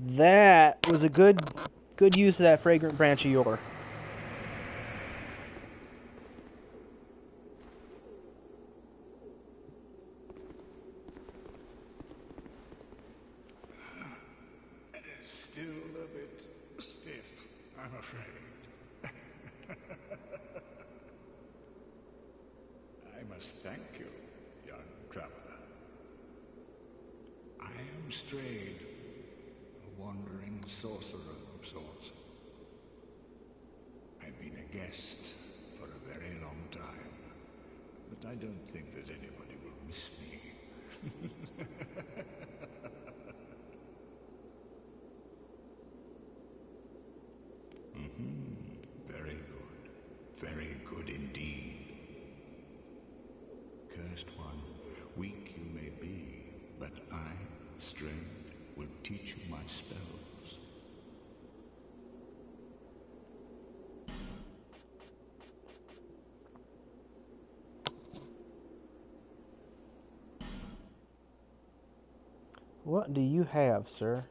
That was a good use of that fragrant branch of yore. Still a bit stiff, I'm afraid. I must thank you, young traveler. I am Strayed, a wandering sorcerer of sorts. I've been a guest for a very long time, but I don't think that anybody will miss me. Very good. Very good indeed. Cursed one, weak you may be, but I, Strayed, will teach you my spells. What do you have, sir?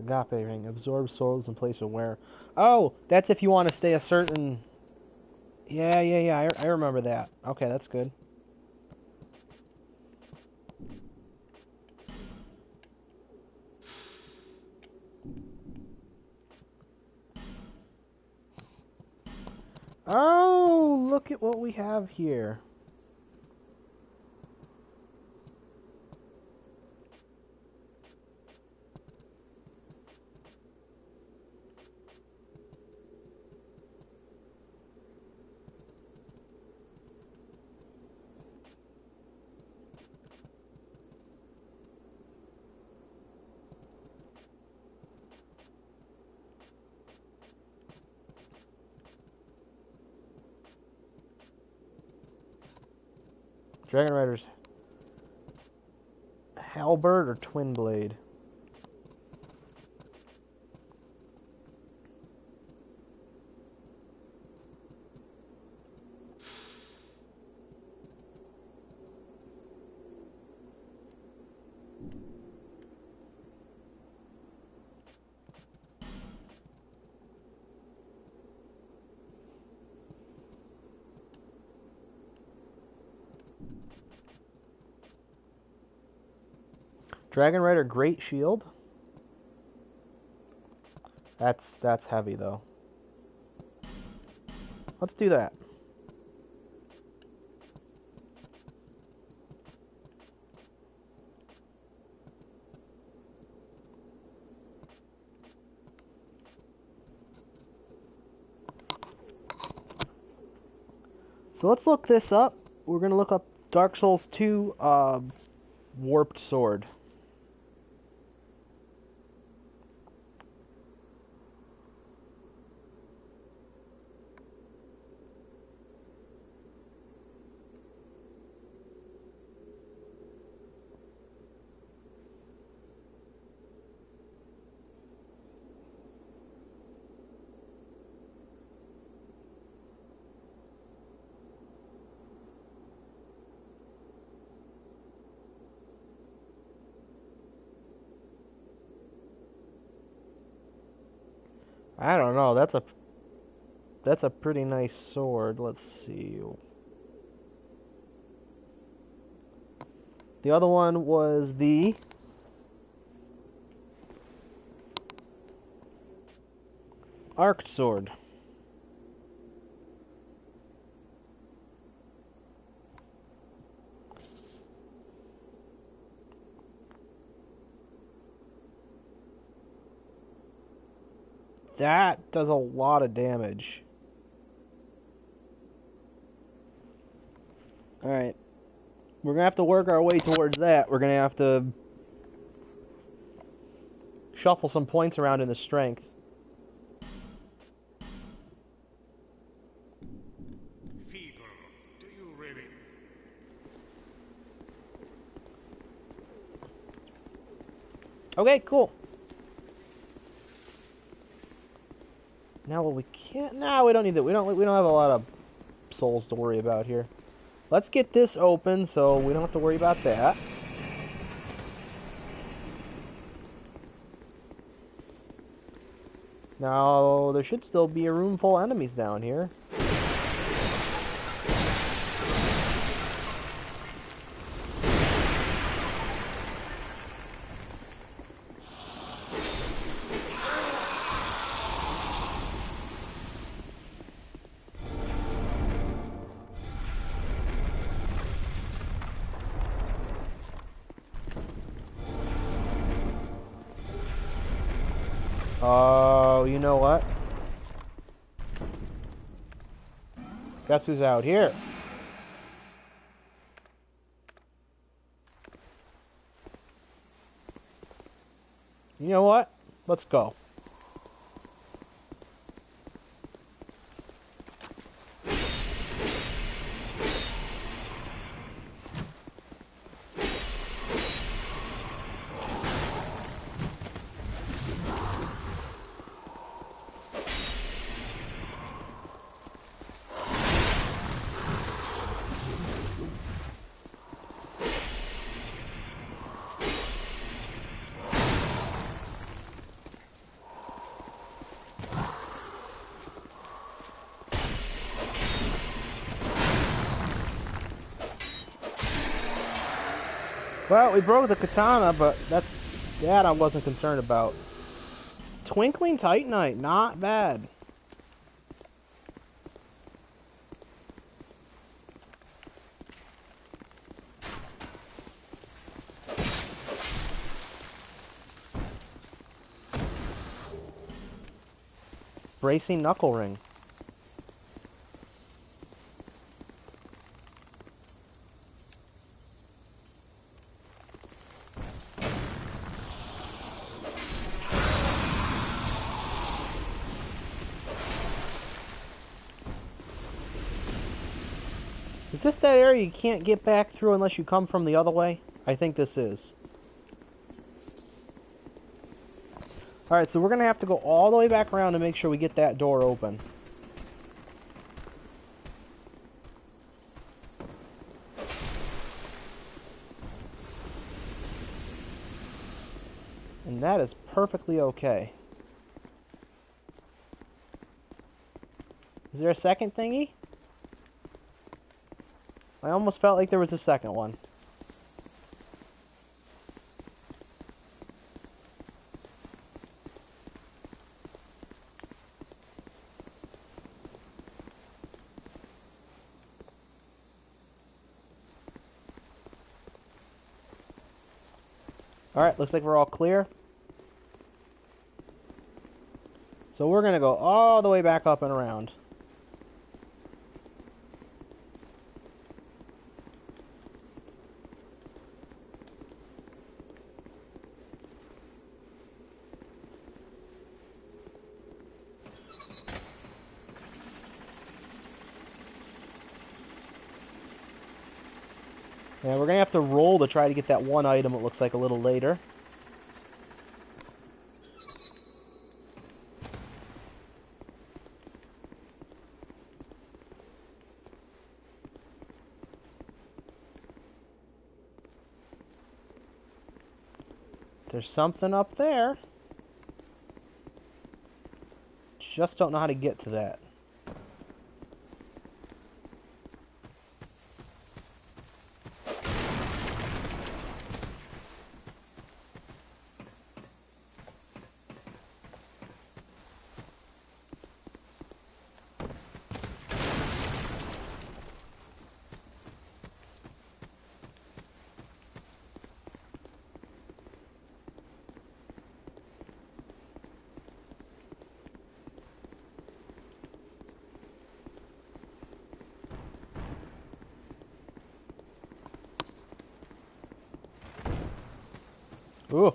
Agape ring. Absorb souls in place of wear. Oh, that's if you want to stay a certain... Yeah. I remember that. Okay, that's good. Oh, look at what we have here. Dragon Rider's halberd or twin blade? Dragon Rider Great Shield. That's heavy though. Let's do that. So let's look this up. We're gonna look up Dark Souls 2 Warped Sword. I don't know. That's a pretty nice sword. Let's see. The other one was the Arced Sword. That does a lot of damage. Alright. We're gonna have to work our way towards that. We're gonna have to shuffle some points around in the strength. Feeble, do you really? Okay, cool. Now what we can't... Nah, we don't need that. We don't have a lot of souls to worry about here. Let's get this open so we don't have to worry about that. Now, there should still be a room full of enemies down here. Oh, you know what? Guess who's out here? You know what? Let's go. Well, we broke the katana, but that I wasn't concerned about. Twinkling Titanite, not bad. Bracing Knuckle Ring. Is this that area you can't get back through unless you come from the other way? I think this is. Alright, so we're going to have to go all the way back around to make sure we get that door open. And that is perfectly okay. Is there a second thingy? I almost felt like there was a second one. Alright, looks like we're all clear. So we're going to go all the way back up and around. And we're going to have to roll to try to get that one item, it looks like, a little later. There's something up there. Just don't know how to get to that. Ooh.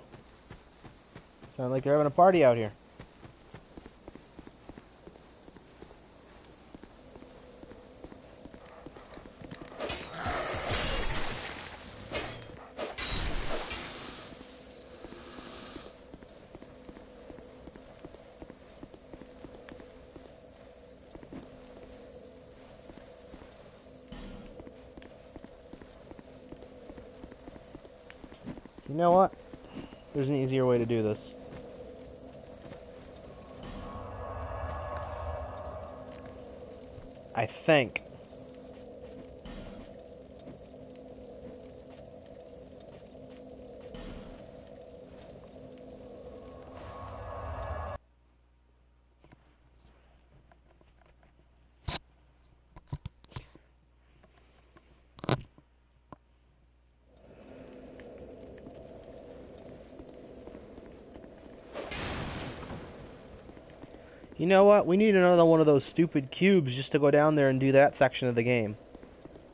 Sound like they're having a party out here. You know what? There's an easier way to do this. I think. You know what? We need another one of those stupid cubes just to go down there and do that section of the game.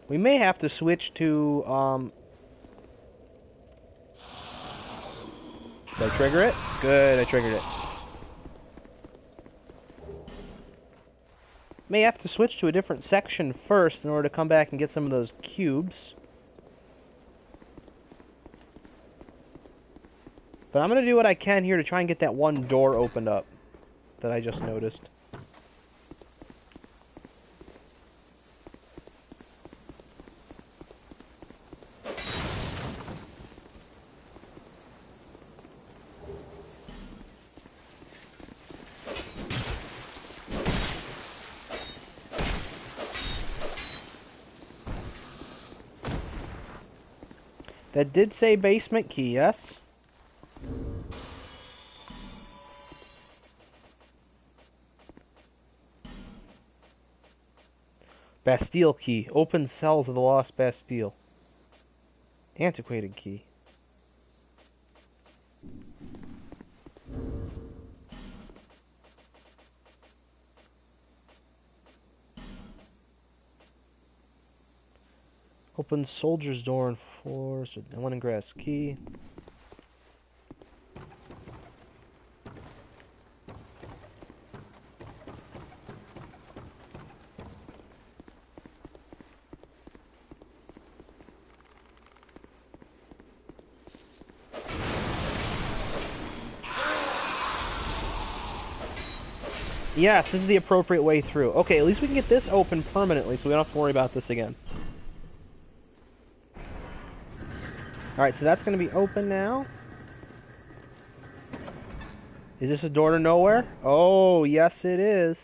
We may have to switch to, Did I trigger it? Good, I triggered it. May have to switch to a different section first in order to come back and get some of those cubes. But I'm going to do what I can here to try and get that one door opened up that I just noticed. That did say basement key, yes? Bastille key. Open cells of the lost Bastille. Antiquated key. Open soldier's door and force. Lemongrass key. Yes, this is the appropriate way through. Okay, at least we can get this open permanently, so we don't have to worry about this again. Alright, so that's going to be open now. Is this a door to nowhere? Oh, yes it is.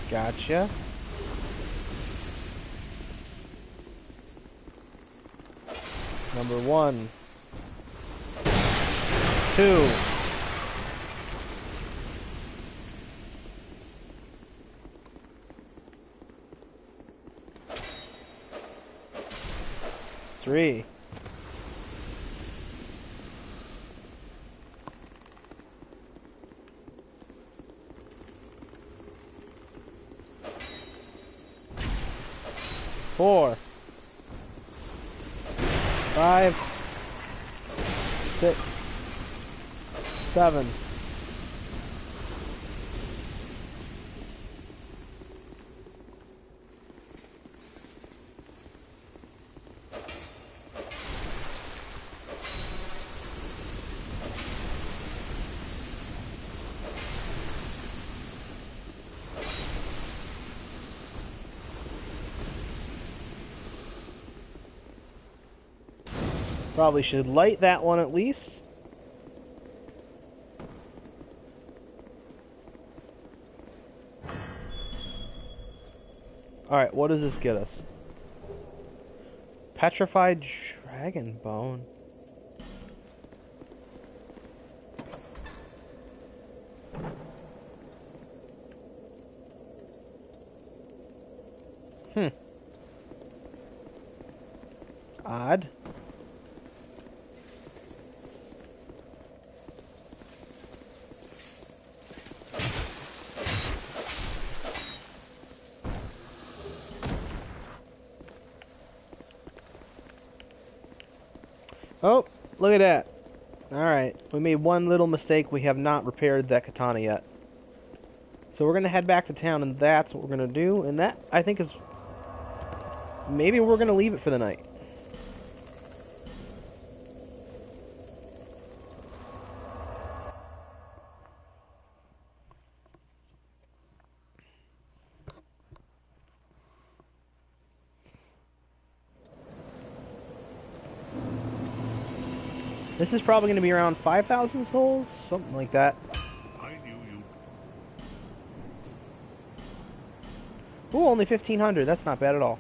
Gotcha. Number 1. 2. 3. 4. 5. 6. 7. Probably should light that one at least. Alright, what does this get us? Petrified dragon bone. Odd. Oh, look at that. Alright, we made one little mistake. We have not repaired that katana yet. So we're going to head back to town, and that's what we're going to do. And that, I think, is... maybe we're going to leave it for the night. This is probably going to be around 5,000 souls, something like that. I knew you. Ooh, only 1,500. That's not bad at all.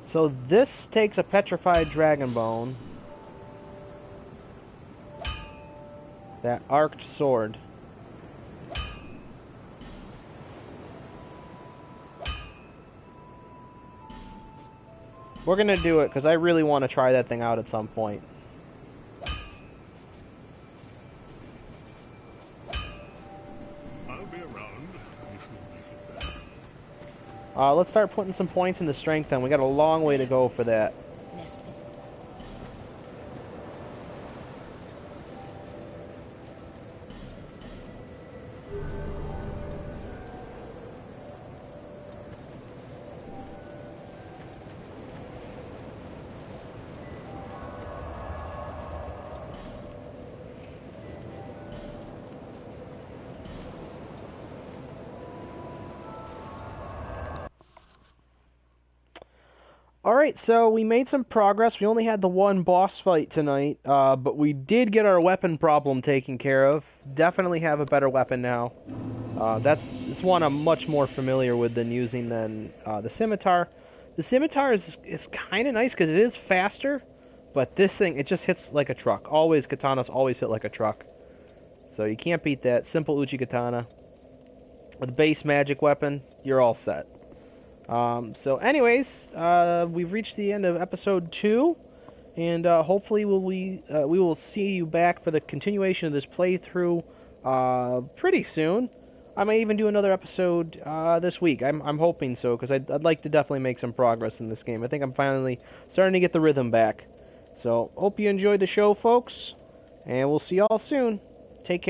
So this takes a petrified dragon bone. That arced sword. We're gonna do it because I really want to try that thing out at some point. I'll be around if you make it there. Let's start putting some points into strength then. We got a long way to go for that. Alright, so we made some progress. We only had the one boss fight tonight, but we did get our weapon problem taken care of. Definitely have a better weapon now. It's one I'm much more familiar with than using than the scimitar. The scimitar is kind of nice because it is faster, but this thing, it just hits like a truck. Always, katanas always hit like a truck. So you can't beat that. Simple Uchi katana. With a base magic weapon, you're all set. So anyways, we've reached the end of episode 2, and hopefully we will see you back for the continuation of this playthrough pretty soon. I may even do another episode this week. I'm hoping so, because I'd like to definitely make some progress in this game. I think I'm finally starting to get the rhythm back. So, hope you enjoyed the show, folks, and we'll see y'all soon.